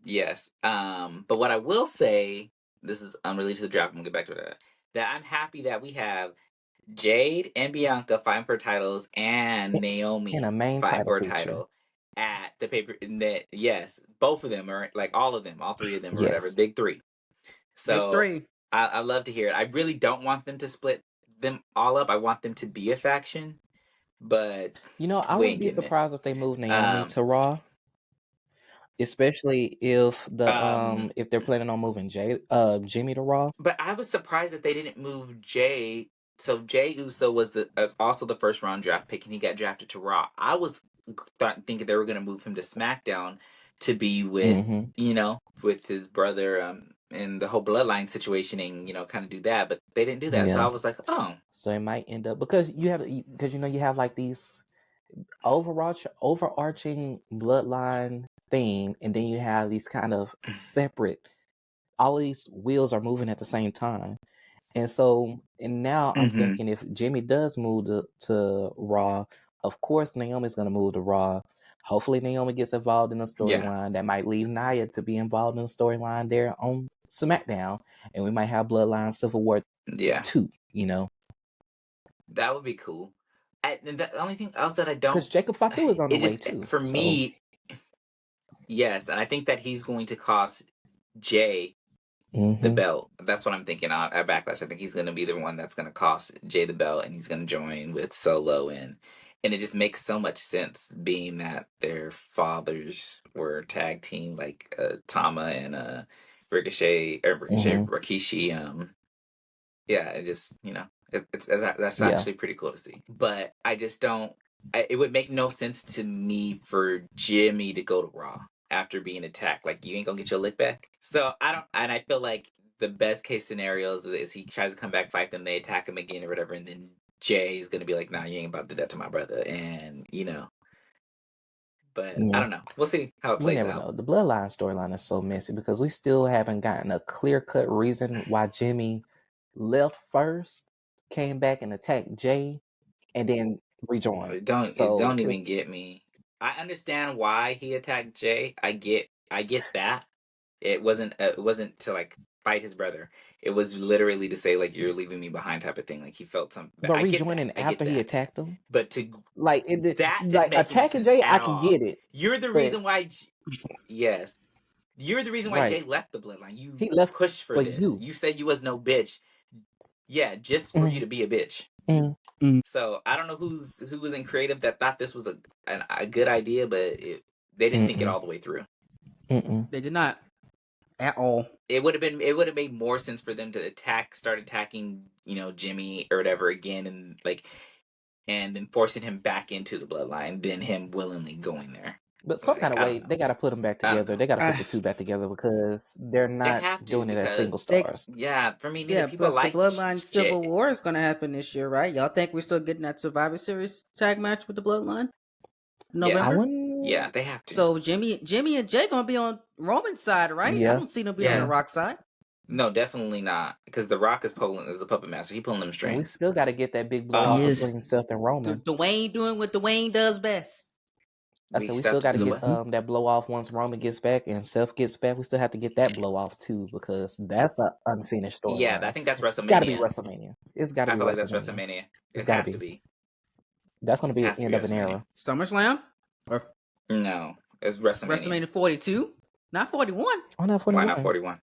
Yes. But what I will say, this is unrelated to the draft. I'm gonna get back to that I'm happy that we have Jade and Bianca fighting for titles, and In Naomi a main fighting title for a picture. title at the paper. Yes, both of them are like all of them, all three of them or whatever, Yes. big three. Big So three. I love to hear it. I really don't want them to split them all up. I want them to be a faction, but I we wouldn't ain't be getting it. surprised if they move Naomi Um, to Raw, especially if um, if they're planning on moving Jimmy to Raw. but I was surprised that they didn't move Jay. So Jay Uso was also the first round draft pick, and he got drafted to Raw. I was thinking they were going to move him to SmackDown to be with with his brother and the whole bloodline situation, and kind of do that. But they didn't do that, so I Yeah. was like, oh, So it might end up because you have like these overarching bloodline theme, and then you have these kind of separate. All these wheels are moving at the same time, and now I'm thinking if Jimmy does move to Raw, of course Naomi's gonna move to Raw. Hopefully Naomi gets involved in the yeah, storyline that might leave Nia to be involved in the storyline there on SmackDown, and we might have Bloodline Civil War yeah, 2. that would be cool. And the only thing else that I don't, Because Jacob Fatu is on the it way just too. for So me, yes, and I think that he's going to cost Jay the belt. That's what I'm thinking at Backlash. I think he's going to be the one that's going to cost Jay the belt, and he's going to join with Solo, and it just makes so much sense, being that their fathers were tag team, like Tama and Rikishi. Yeah, it just that's yeah. actually pretty cool to see. But I just don't. It would make no sense to me for Jimmy to go to Raw after being attacked. Like, you ain't gonna get your lick back. So I don't, and I feel like the best case scenario is he tries to come back, fight them, they attack him again or whatever, and then Jay's gonna be like, "Nah, you ain't about to do that to my brother," and But I Yeah. don't know. We'll see how it We plays never out. know. The bloodline storyline is so messy because we still haven't gotten a clear-cut reason why Jimmy left first, came back and attacked Jay, and then rejoined. It So don't even it's get me. I understand why he attacked Jay. I get that. It wasn't to like fight his brother. It was literally to say, like, you're leaving me behind type of thing. Like, he felt something. but I get that. rejoining I get after he that. attacked him, But that didn't like make any attacking sense Jay, at I can all. get it, You're the but reason why. Yes, you're the reason why right, Jay left the bloodline. You he left pushed for for this. you. You said you was no bitch. Yeah, just for you Mm, to be a bitch. mm, So I don't know who was in creative that thought this was a good idea, but they didn't think it mm, all the way through. mm. They did not at all. It would have made more sense for them to start attacking, Jimmy or whatever again, and then forcing him back into the bloodline than him willingly going there. But some kind Like, of I don't way, know. they got to put them back I don't together. know. They got to put Uh, the two back together because they're They not have to, doing it as because single they stars. yeah, for me neither. Yeah, People plus the like Bloodline Civil Jay. War is going to happen this year, right? Y'all think we're still getting that Survivor Series tag match with the Bloodline in Yeah, I November? yeah, wouldn't. they have to. So Jimmy and Jay going to be on Roman's side, right? I Yeah, don't see them being on the Yeah, Rock side. no, definitely not, because The Rock is the puppet master. He pulling them and we strings. still got to get that big blow He off Um, is between Seth and Roman. Dwayne doing what Dwayne does best. I said we still got to get that blow off once Roman gets back and Seth gets back. We still have to get that blow off too because that's an unfinished storyline. Yeah, I think that's WrestleMania. It's got to be WrestleMania. It's got to be. I feel like that's WrestleMania. It has to be. That's going to be the end of an era. SummerSlam? Or no, it's WrestleMania. WrestleMania 42, not 41. Why not 41? Why not 41?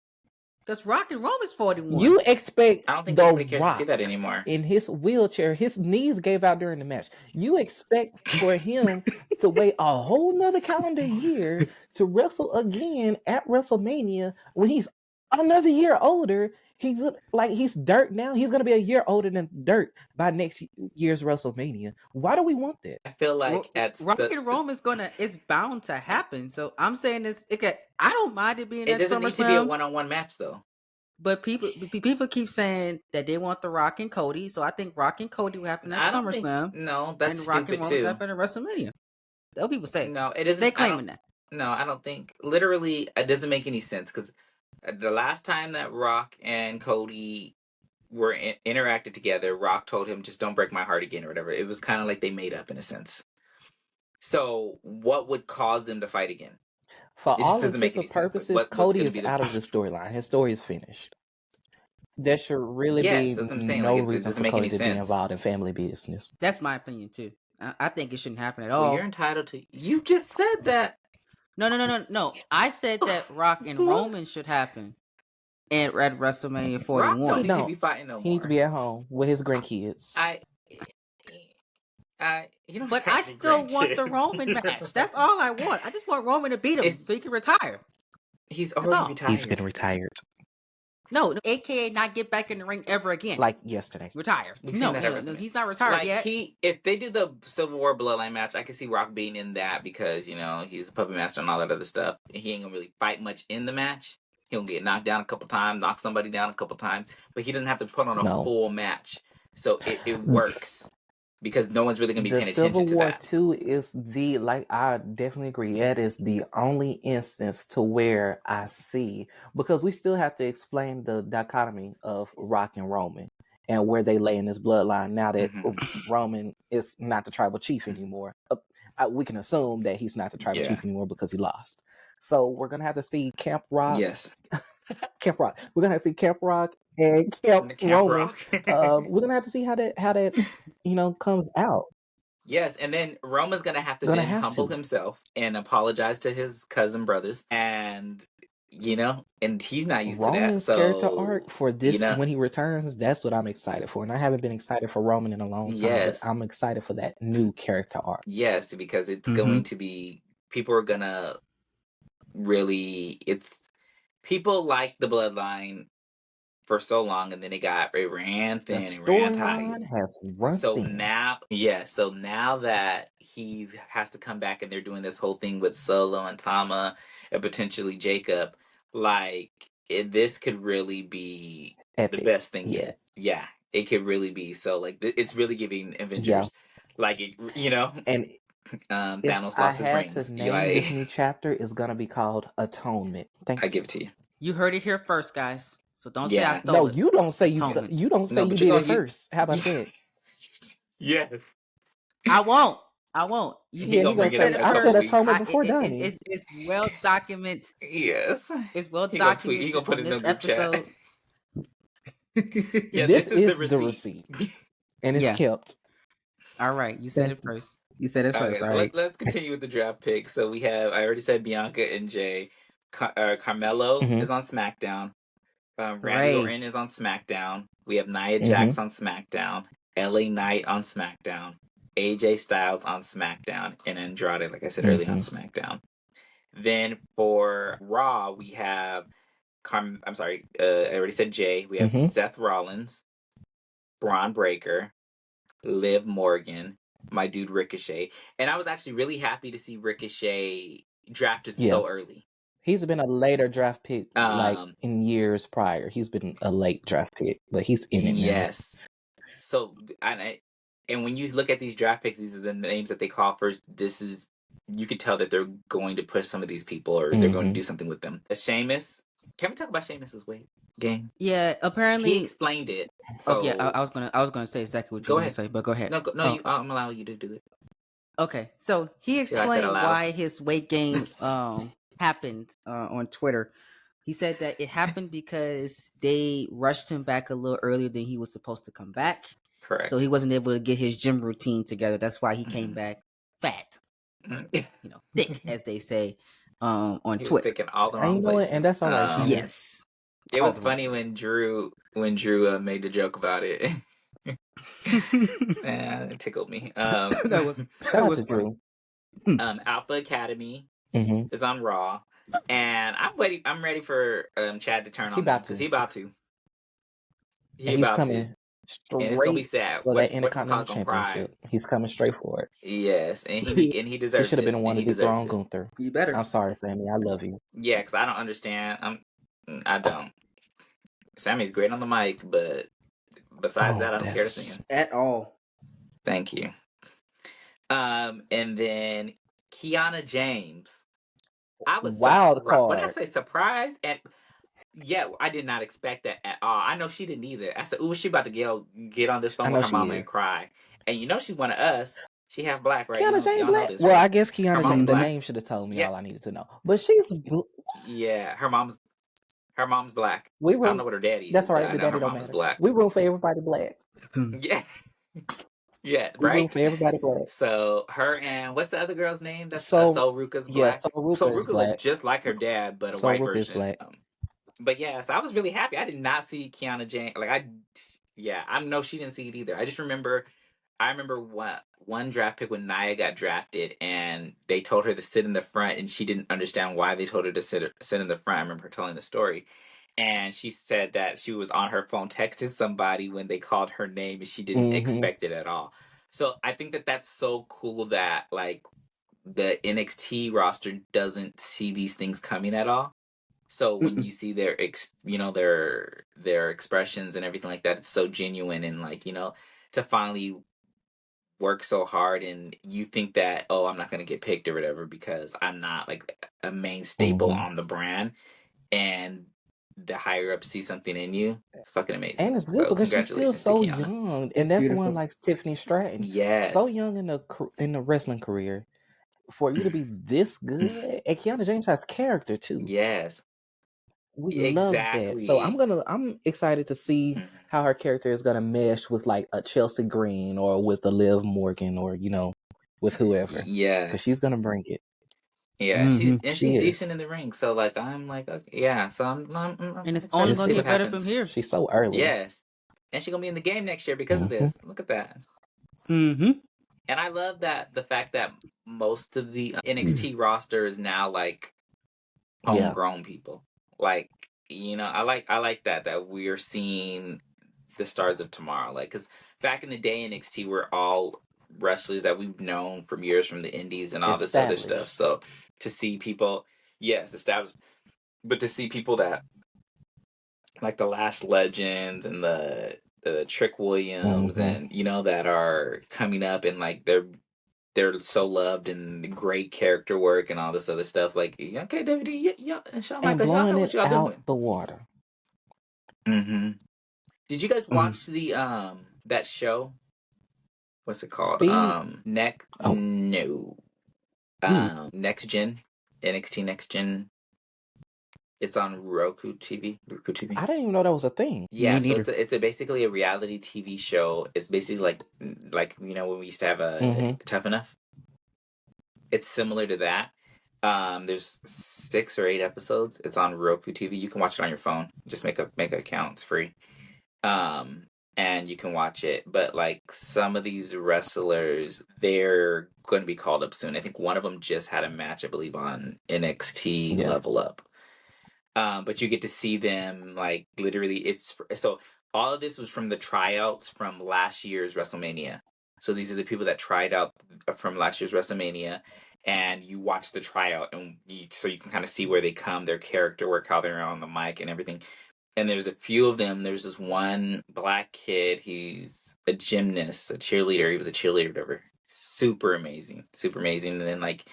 Because Rock and Roman's 41. You expect I don't think anybody cares to see that anymore. In his wheelchair, his knees gave out during the match. You expect for him to wait a whole nother calendar year to wrestle again at WrestleMania when he's another year older. He look like he's dirt now. He's going to be a year older than dirt by next year's WrestleMania. Why do we want that? I feel like Rock and Roman's it's bound to happen. So I'm saying this. I don't mind it being. It doesn't need to be a one-on-one match though. But people keep saying that they want the Rock and Cody. So I think Rock and Cody will happen at SummerSlam. No, that's and Rock stupid and too. Roman happen at WrestleMania. That's what people say. No, it isn't. They claiming that. No, I don't think. Literally, it doesn't make any sense because the last time that Rock and Cody were interacted together, Rock told him, "Just don't break my heart again," or whatever. It was kind of like they made up in a sense. So, what would cause them to fight again? For all intents and purposes, Cody is out of the storyline. His story is finished. There should really be no reason for Cody to be involved in family business. That's my opinion too. I think it shouldn't happen at all. Well, you're entitled to. You just said that. No. I said that Rock and Roman should happen at WrestleMania 41. Rock don't need to be fighting no more. He needs to be at home with his grandkids. But I still want the Roman match. That's all I want. I just want Roman to beat him so he can retire. He's already retired. He's been retired. No, AKA not get back in the ring ever again. Like yesterday. Retire. No, he's not retired yet. If they do the Civil War Bloodline match, I can see Rock being in that because, he's the puppet master and all that other stuff. He ain't gonna really fight much in the match. He'll get knocked down a couple times, knock somebody down a couple times, but he doesn't have to put on a full match. So it works. Because no one's really going to be paying attention to that. Civil War II is I definitely agree, that is the only instance to where I see, because we still have to explain the dichotomy of Rock and Roman and where they lay in this bloodline now that Roman is not the tribal chief anymore. We can assume that he's not the tribal chief anymore because he lost. So we're going to have to see Camp Rock. Yes. Camp Rock. We're going to have to see Camp Rock and Camp Roman. We're gonna have to see how that comes out. Yes, and then Roman's gonna have to humble himself and apologize to his cousin brothers, and and he's not used to that. Roman's character arc for this when he returns, that's what I'm excited for, and I haven't been excited for Roman in a long time. Yes, but I'm excited for that new character arc. Yes, because it's going to be people are gonna really. It's people like the Bloodline for so long, and then it ran thin and ran tight. Has run thin. So now that he has to come back and they're doing this whole thing with Solo and Tama and potentially Jacob, this could really be epic. The best thing yet. Yeah, it could really be. So it's really giving Avengers and Thanos lost his rings. To name this new chapter is gonna be called Atonement. Thanks. I give it to you. You heard it here first, guys. So don't say I stole it. No, you don't say you don't say you did it first. How about that? Yes. I won't. You gonna say it. I said Atonement before Donnie. It's well documented. Yes. It's well documented. He gonna put it in this episode. This is the receipt. And it's kept. All right. You said it first. Okay, so right? Let's continue with the draft pick. So we have, I already said Bianca and Jay. Carmelo is on SmackDown. Randy Orton is on SmackDown. We have Nia Jax on SmackDown. LA Knight on SmackDown. AJ Styles on SmackDown. And Andrade, like I said earlier, on SmackDown. Then for Raw, we have I already said Jay. We have Seth Rollins, Braun Breaker, Liv Morgan, my dude Ricochet. And I was actually really happy to see Ricochet drafted so early. He's been a later draft pick, in years prior. He's been a late draft pick, but he's in it now. Yes. So, and when you look at these draft picks, these are the names that they call first. You could tell that they're going to push some of these people, or they're going to do something with them. Sheamus. Can we talk about Sheamus's weight game? Yeah, apparently he explained it. So I was gonna say exactly what you were gonna say, but go ahead. No, I'm allowing you to do it. Okay, so he See what I said explained aloud? why his weight gain happened on Twitter. He said that it happened because they rushed him back a little earlier than he was supposed to come back. So he Correct. wasn't able to get his gym routine together. That's why he came Mhm. back fat, Mhm. thick, as they say on He was Twitter. thinking all the And wrong you know what? And places. that's all right, Seamus. Yes. It All was the wrong funny places. when Drew made the joke about it. It tickled me. that was Shout out to funny. Drew. Alpha Academy Mm-hmm. is on Raw, and I'm ready for Chad to turn He on them about because to. he And he's about to, coming and it's gonna be straight sad. for that Whatchamacallit Intercontinental gonna cry? Championship. He's coming straight for it. Yes, and he He deserves should have been it, the and one to he deserves dethrone it. Gunther. You better. I'm sorry, Sammy. I love you. Yeah, because I don't understand. I don't. Sammy's great on the mic, but besides that, I don't care to see That's him. At all. Thank you. And then Kiana James. I was wild surprised. When I card. say surprised, and yeah, I did not expect that at all. I know she didn't either. I said, "Ooh, she about to get on this I phone with know her she mama and is. cry." And she one of us. She half black, right? Kiana Jane Y'all know Black. this, Well, I right? guess Her Kiana mom's Jane. The black. name should have told me Yeah, all I needed to know. But she's. yeah. Her mom's black. We I don't room. know what her daddy is, That's all but right. I The know daddy her don't mom is matter. black. We room for everybody black. Yeah, yeah, We room right. for everybody black. So her and what's the other girl's name? That's So Sol Ruka's yeah, black. so Ruka So is Ruka looked black. just like her dad, but a So white Ruka is version. black. But yeah, so I was really happy. I did not see Kiana Jane. I know she didn't see it either. I remember one draft pick when Nia got drafted, and they told her to sit in the front, and she didn't understand why they told her to sit in the front. I remember her telling the story, and she said that she was on her phone texting somebody when they called her name, and she didn't Mm-hmm. expect it at all. So I think that that's so cool that like the NXT roster doesn't see these things coming at all. So when you see their expressions and everything like that, it's so genuine, and like to finally work so hard, and you think that, oh, I'm not going to get picked or whatever because I'm not like a main staple Mm-hmm. on the brand, and the higher up see something in you. It's fucking And amazing. it's good So because she's still congratulations to so Kiana. young, It's and that's one beautiful. like Tiffany Stratton, so Yes. young in the wrestling career. For you to be this good, and Kiana James has character too. Yes. We love that. So Exactly. I'm excited to see Mhm. how her character is gonna mesh with like a Chelsea Green or with a Liv Morgan or with whoever, because she's Yes. gonna bring it. Yeah, Mm-hmm. she's She decent is. in the ring. So like I'm like, okay, yeah. So And I'm it's excited only to gonna see It's what get better from happens. here. she's so early. Yes, and she's gonna be in the game next year because of Hmm. this. Look at that. Mm-hmm. And I love the fact that most of the NXT roster is now like Yeah, homegrown people. Like I like that we're seeing the stars of tomorrow. Like because back in the day NXT were all wrestlers that we've known from years from the indies and all this other stuff. established. So to see people, yes, established, but to see people that like the Last Legends and the Trick Williams Hmm. and that are coming up and like they're so loved and great character work and all this other stuff. Like, okay, WD, yeah, and Shawn And Michaels, y'all blowing know what it y'all out doing. the water. Mm-hmm. Did you guys Mm. watch the that show? What's it called? Speed. Oh, No. Next Gen, NXT Next Gen. It's on Roku TV. Roku TV. I didn't even know that was a thing. Yeah, Me so neither. it's basically a reality TV show. It's basically like when we used to have a Hmm. Tough Enough. It's similar to that. There's 6 or 8 episodes. It's on Roku TV. You can watch it on your phone. Just make an account. It's free. Um, and you can watch it. But like some of these wrestlers, they're going to be called up soon. I think one of them just had a match, I believe, on NXT Yeah. Level Up. But you get to see them like literally. So all of this was from the tryouts from last year's WrestleMania. So these are the people that tried out from last year's WrestleMania, and you watch the tryout, and so you can kind of see where they come, their character work, how they're on the mic, and everything. And there's a few of them. There's this one black kid. He's a gymnast, a cheerleader. He was a cheerleader, whatever. Super amazing, super amazing. And then like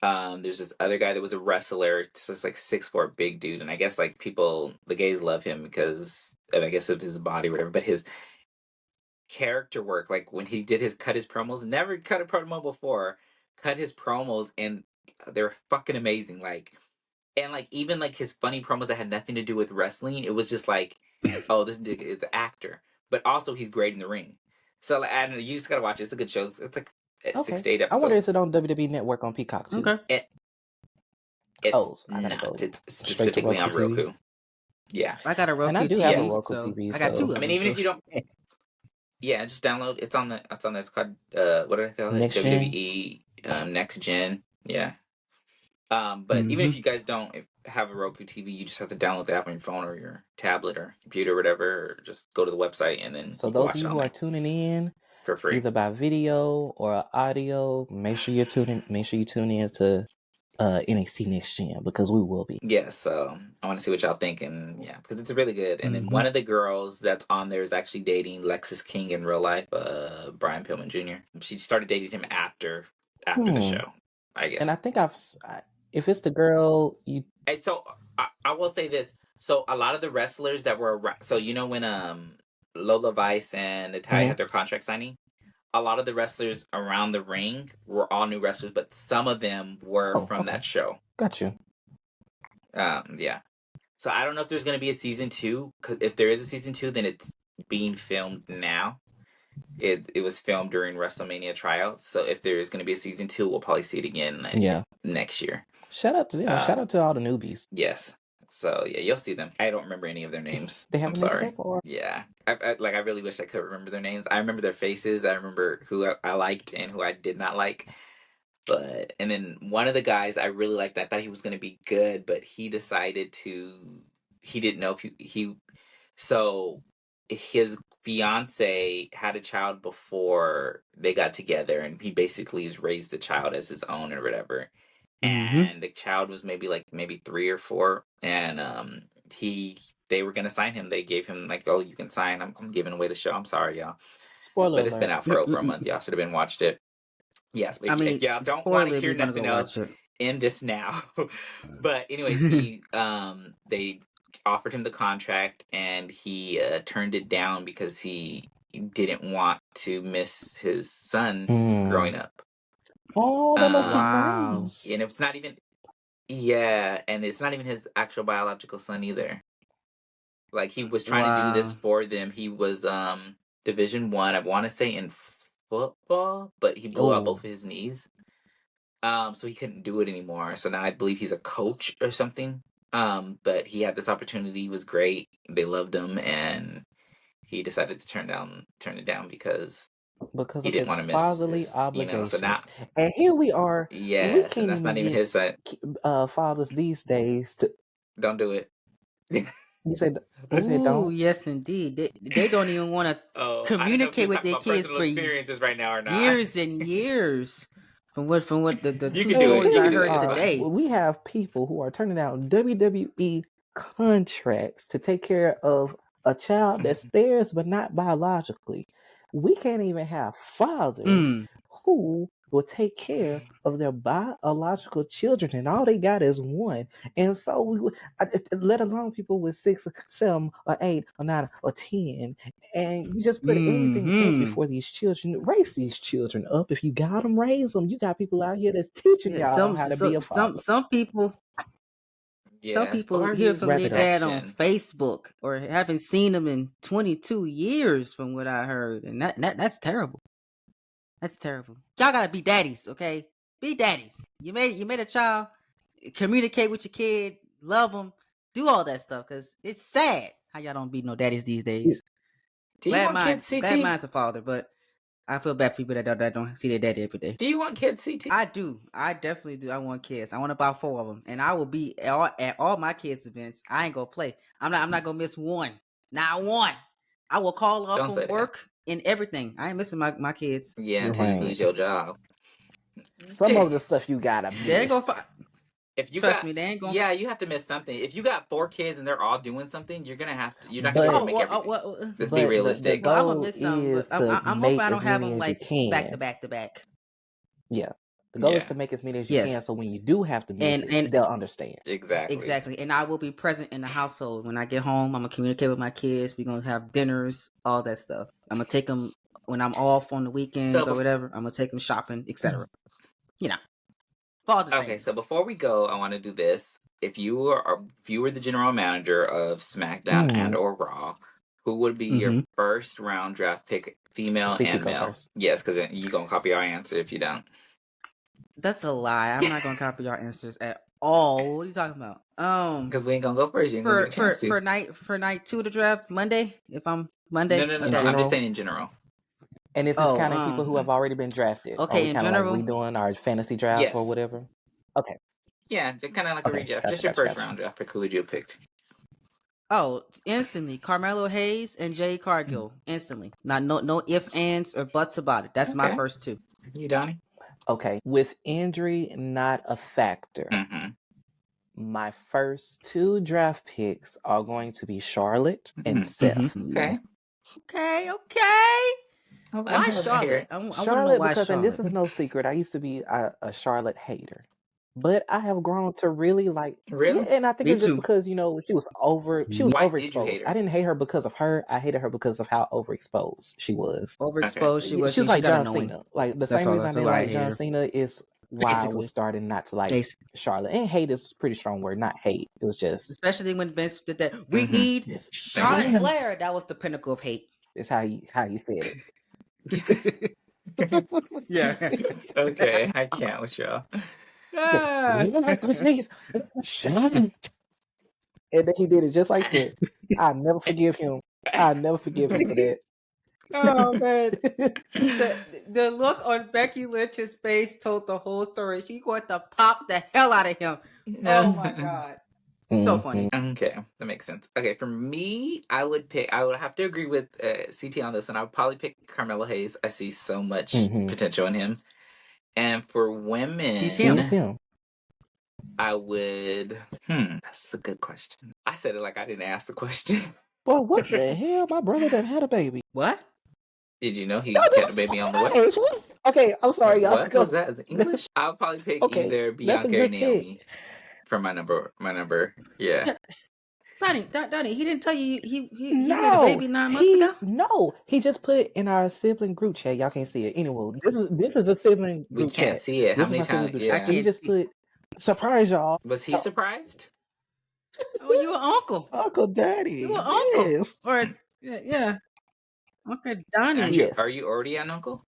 there's this other guy that was a wrestler. It's just like 6'4" big dude, and I guess like the gays love him because I guess of his body, or whatever. But character work. Like when he did cut his promos, never cut a promo before, cut his promos, and they're fucking amazing. Like, and like even like his funny promos that had nothing to do with wrestling, it was just like, oh, this dude is an actor, but also he's great in the ring. So like, I don't know, you just gotta watch it. It's a good show. It's like 6 to 8 I wonder, is episodes. it on WWE Network on Peacock too? Okay. It's I gotta not. go It's straight to specifically on Roku TV. Roku. Yeah. I got a And I Roku do have a TV, Roku so TV, I got two so of I mean, them. even So. if you don't, yeah, just download. It's on there. It's called what do I call it? Next Gen. WWE Next Gen. Yeah. But even if you guys don't have a Roku TV, you just have to download the app on your phone or your tablet or computer or whatever, or just go to the website and then So you can those watch of it you on who are there tuning in, for free. either by video or audio, make sure you tune in to NXT Next Gen, because we will be. Yeah, so I want to see what y'all think, and yeah, because it's really good. And then one of the girls that's on there is actually dating Lexis King in real life, Brian Pillman Jr. She started dating him after the show, I guess. And I think if it's the girl, you. And so I will say this: so a lot of the wrestlers that were around, so you know when Lola Vice and Natalya had their contract signing, a lot of the wrestlers around the ring were all new wrestlers, but some of them were from that show. Got you. Yeah. So I don't know if there's going to be a season 2. Cause if there is a season 2, then it's being filmed now. It was filmed during WrestleMania tryouts. So if there is going to be a season 2, we'll probably see it again next year. Shout out to all the newbies. Yes. So yeah, you'll see them. I don't remember any of their names. They haven't made it that far. Yeah. I really wish I could remember their names. I remember their faces. I remember who I liked and who I did not like. But and then one of the guys I really liked, I thought he was going to be good, but he decided he didn't know if so his fiance had a child before they got together, and he basically has raised the child as his own or whatever. And the child was maybe 3 or 4, and they were gonna sign him. They gave him like, oh, you can sign. I'm giving away the show. I'm sorry, y'all. Spoiler but it's been out for over a month. Y'all should have been watched it. Yes, but if y'all don't want to hear nothing else, end this now. But anyways, they offered him the contract, and he turned it down because he didn't want to miss his son growing up. Oh, that must be nice. And it's not even, and it's not even his actual biological son either. Like, he was trying to do this for them. He was Division 1, I want to say, in football, but he blew out both of his knees. So he couldn't do it anymore. So now I believe he's a coach or something. But he had this opportunity. He was great. They loved him, and he decided to turn it down because he didn't want to miss fatherly his, obligations. so now, and here we are. Yes, we can't and that's not even his son. Fathers these days. Don't do it. You said, "Ooh, yes, indeed." They don't even want to communicate with their kids for experiences right now or not. years and years. From what the two can do it. stories You I can do heard it. today. We have people who are turning down WWE contracts to take care of a child that's theirs but not biologically. We can't even have fathers who will take care of their biological children, and all they got is one. And so let alone people with 6, 7, or 8, or 9, or 10. And you just put anything else before these children. Raise these children up. If you got them, raise them. You got people out here that's teaching y'all how to be a father. Some people hear from their dad on Facebook or haven't seen them in 22 years, from what I heard, and that's terrible. That's terrible. Y'all gotta be daddies, okay? Be daddies. You made a child. Communicate with your kid. Love them. Do all that stuff, because it's sad how y'all don't be no daddies these days. Do you want kids, CT? Glad mine's a father, but I feel bad for people that don't see their daddy every day. Do you want kids, CT? I do. I definitely do. I want kids. I want about 4 of them, and I will be at all my kids' events. I ain't gonna play. I'm not gonna miss one. Not one. I will call off from work and everything. I ain't missing my kids. Yeah, until you lose your job. Some of the stuff you gotta miss. They ain't gonna if you trust me, they ain't gonna. Yeah, you have to miss something. If you got 4 kids and they're all doing something, you're gonna have to. You're not gonna be able to make everything. Let's be realistic. The goal I'm gonna miss some, but I'm hoping I don't have them like back to back. Yeah. The goal is to make as many as you can, so when you do have to miss it, they'll understand. Exactly. And I will be present in the household. When I get home, I'm going to communicate with my kids. We're going to have dinners, all that stuff. I'm going to take them when I'm off on the weekends or whatever, I'm gonna take them shopping, etc. You know, for all the Okay, things. so before we go, I want to do this. If you were the general manager of SmackDown and or Raw, who would be your first round draft pick, female CT and go male? first. Yes, because you gonna copy our answer if you don't. That's a lie. I'm not gonna copy your answers at all. What are you talking about? Because we ain't gonna go first. You ain't gonna get a chance to. For night 2 to draft Monday. If I'm Monday, No. In I'm general? just saying in general. And this is counting people who have already been drafted. Okay, Are we in kind of like general? redoing our fantasy draft or Yes. whatever? Okay. Yeah, kind of like a redraft. Gotcha, Just your gotcha, first gotcha. round draft pick. Who would you have picked? Oh, instantly, Carmelo Hayes and Jade Cargill. Instantly, not no ifs, ands, or buts about it. That's my Okay. first two. You, Donnie? Okay. With injury not a factor, my first 2 draft picks are going to be Charlotte and Seth. Okay. Okay. Why Charlotte? I want to know Charlotte, why because, Charlotte. and this is no secret, I used to be a Charlotte hater. But I have grown to really like. Really? Yeah, and I think Me it's just too. because she was Why did you hate overexposed. her? I didn't hate her because of her. I hated her because of how overexposed she was. Overexposed. She was. She was like got John annoying. Cena. Like the That's same all. reason I That's didn't why I like hate John her. Cena is why I Basically. was starting not to like Basically. Charlotte. And hate is a pretty strong word. Not hate. It was just. Especially when Vince did that. We need Charlotte Flair. That was the pinnacle of hate. It's how you said it. Yeah. Okay, I can't with y'all. And then he did it just like that. I'll never forgive him. I'll never forgive him for that. Oh man, the look on Becky Lynch's face told the whole story. She going to pop the hell out of him. Oh my god, so funny. Okay, that makes sense. Okay, for me, I would have to agree with CT on this, and I would probably pick Carmelo Hayes. I see so much potential in him. And for women, He's him. I would. That's a good question. I said it like I didn't ask the question. Well, what the hell? My brother done had a baby. What? Did you know he kept a baby on the way? Okay, I'm sorry, y'all. What was that? Is it English? I would probably pick either Bianca or Naomi for my number. Yeah. Donnie, he didn't tell you he had a baby 9 months ago? No, he just put it in our sibling group chat. Y'all can't see it. Anyway, this is a sibling group chat. We can't see it. How many times? Yeah. He just put, surprise y'all. Was he surprised? Oh, you an uncle. Uncle Daddy. You an uncle. Yes. Or, yeah. Uncle Donnie. Andrew, are you already an uncle?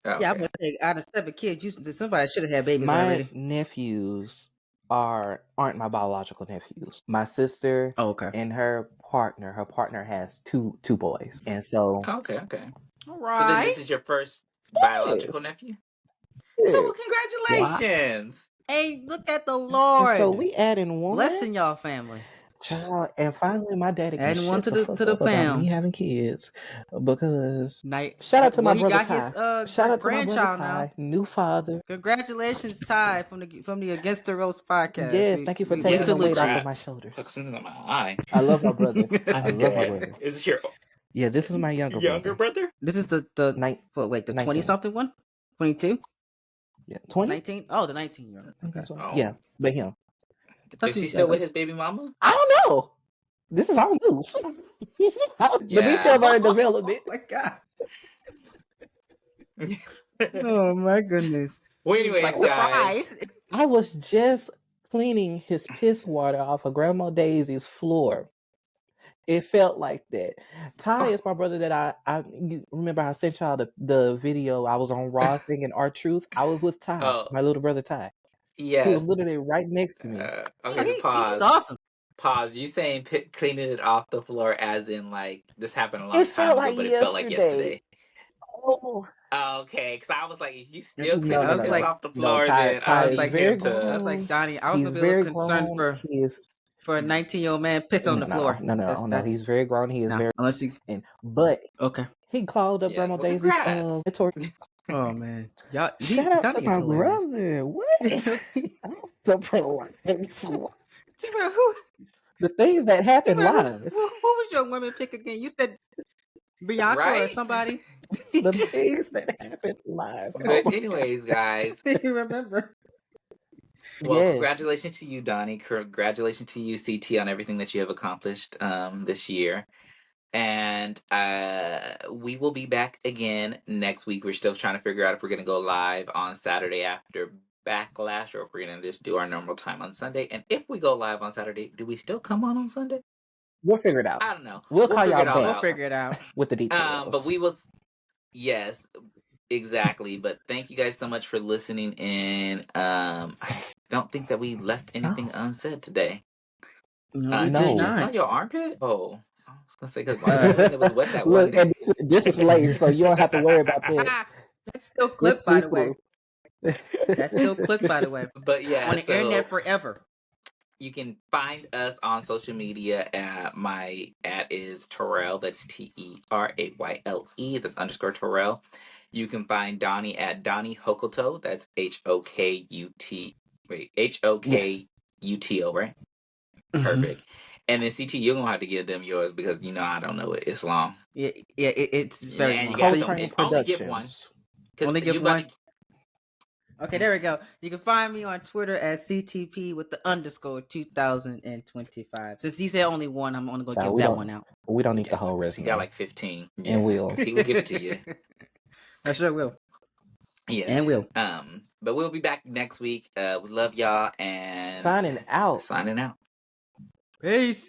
Oh, okay. Yeah, I'm going to say out of 7 kids, somebody should have had babies already. My nephews aren't my biological nephews. My sister and her partner has two boys. And so Okay. All right. So then this is your first biological nephew? Yes. Oh, well, congratulations. Hey, look at the Lord. And so we adding one. Blessing y'all family. Child, and finally my daddy can adding one to shut the fam. about me having kids because shout out to my brother got Ty. His, shout out to my brother Ty, now. new father. Congratulations, Ty, from the Against the Ropes podcast. Yes, thank you for taking the weight off of my shoulders. I love my brother. I love my brother. Is this your? Yeah, this is my younger brother. This is the 20-something one, 22. Yeah, 20. 19. Oh, the 19-year-old. Okay. Yeah, but him. Is he still with his baby mama? I don't know. This is all news. The details are in development. Oh my god. Oh my goodness. Well, anyways, like, surprise. I was just cleaning his piss water off of Grandma Daisy's floor. It felt like that. Ty is my brother that I remember I sent y'all the video. I was on Raw singing R-Truth. I was with Ty, my little brother Ty. Yes. He was literally right next to me. Okay, so pause. He's awesome. Pause. You saying cleaning it off the floor as in like this happened a long time ago, but it felt like yesterday. Oh. Okay, because I was like, if you still cleaning this off the floor, then I was like, Donnie, I was a little concerned for a 19-year-old man piss on the floor. No, he's very grown. He is very unless he but he clogged up Grandma Daisy's Oh man. Y'all, shout out to my brother. What? I'm surprised. The things that happen live. Who was your women pick again? You said Bianca or somebody? The things that happen live. But anyways, guys. You remember? Well, congratulations to you, Donnie. Congratulations to you, CT, on everything that you have accomplished this year. And we will be back again next week. We're still trying to figure out if we're going to go live on Saturday after Backlash or if we're going to just do our normal time on Sunday. And if we go live on Saturday, do we still come on Sunday? We'll figure it out. I don't know. We'll call figure y'all it all back. We'll out. figure it out. With the details. But we will. Yes, exactly. But thank you guys so much for listening in. I don't think that we left anything unsaid today. No, we Did did you just not. smell your armpit? Oh, I was gonna say because my armpit was wet that one Look, day. and this is lace, so you don't have to worry about that. That's still It's clipped, by the way. see-through. That's still clipped, by the way. But yeah, On the internet forever. You can find us on social media at my @ is Terrell. That's TERAYLE. That's _ Terrell. You can find Donnie at Donnie Hokuto. That's HOKUT. Wait, HOKUTO, right? Perfect. And then CT, you're gonna have to give them yours because I don't know it. It's long. Yeah, it's very long. You got So to only give one. Only give one. To... Okay, there we go. You can find me on Twitter at CTP with the _ 2025. Since he said only one, I'm only gonna give that one out. We don't need the whole resume. He got like 15. Yeah. And Will. He will give it to you. I sure will. Yes. And Will. But we'll be back next week. We love y'all and signing out. Signing out. Peace.